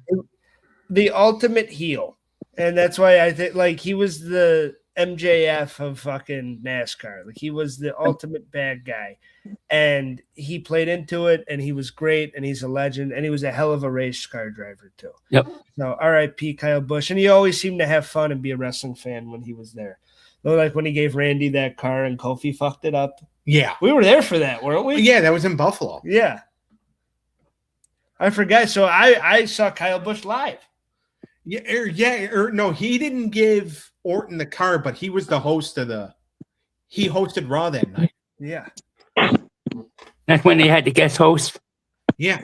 The ultimate heel, and that's why I think like he was the MJF of fucking NASCAR. Like he was the ultimate bad guy, and he played into it, and he was great, and he's a legend, and he was a hell of a race car driver too. Yep. So R.I.P. Kyle Busch, and he always seemed to have fun and be a wrestling fan when he was there. Like when he gave Randy that car and Kofi fucked it up. Yeah. We were there for that, weren't we? Yeah, that was in Buffalo. Yeah. I forgot. So I saw Kyle Busch live. No, he didn't give Orton the car, but he was the host of he hosted Raw that night. Yeah. That's when they had the guest host. Yeah.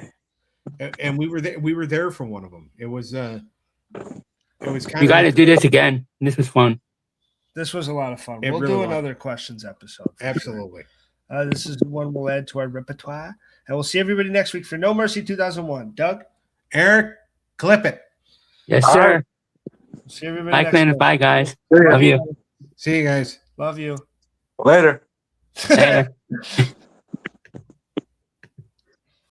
And we were there for one of them. It was kind You got to do this again. This was fun. This was a lot of fun. It We'll really do was. another questions episode. Absolutely. This is one we'll add to our repertoire. And we'll see everybody next week for No Mercy 2001. Doug? Eric, clip it. Yes, All sir. right. See everybody Bye, next Planet. week. Bye, guys. Yeah. Love you. See you guys. Love you. Later. Later.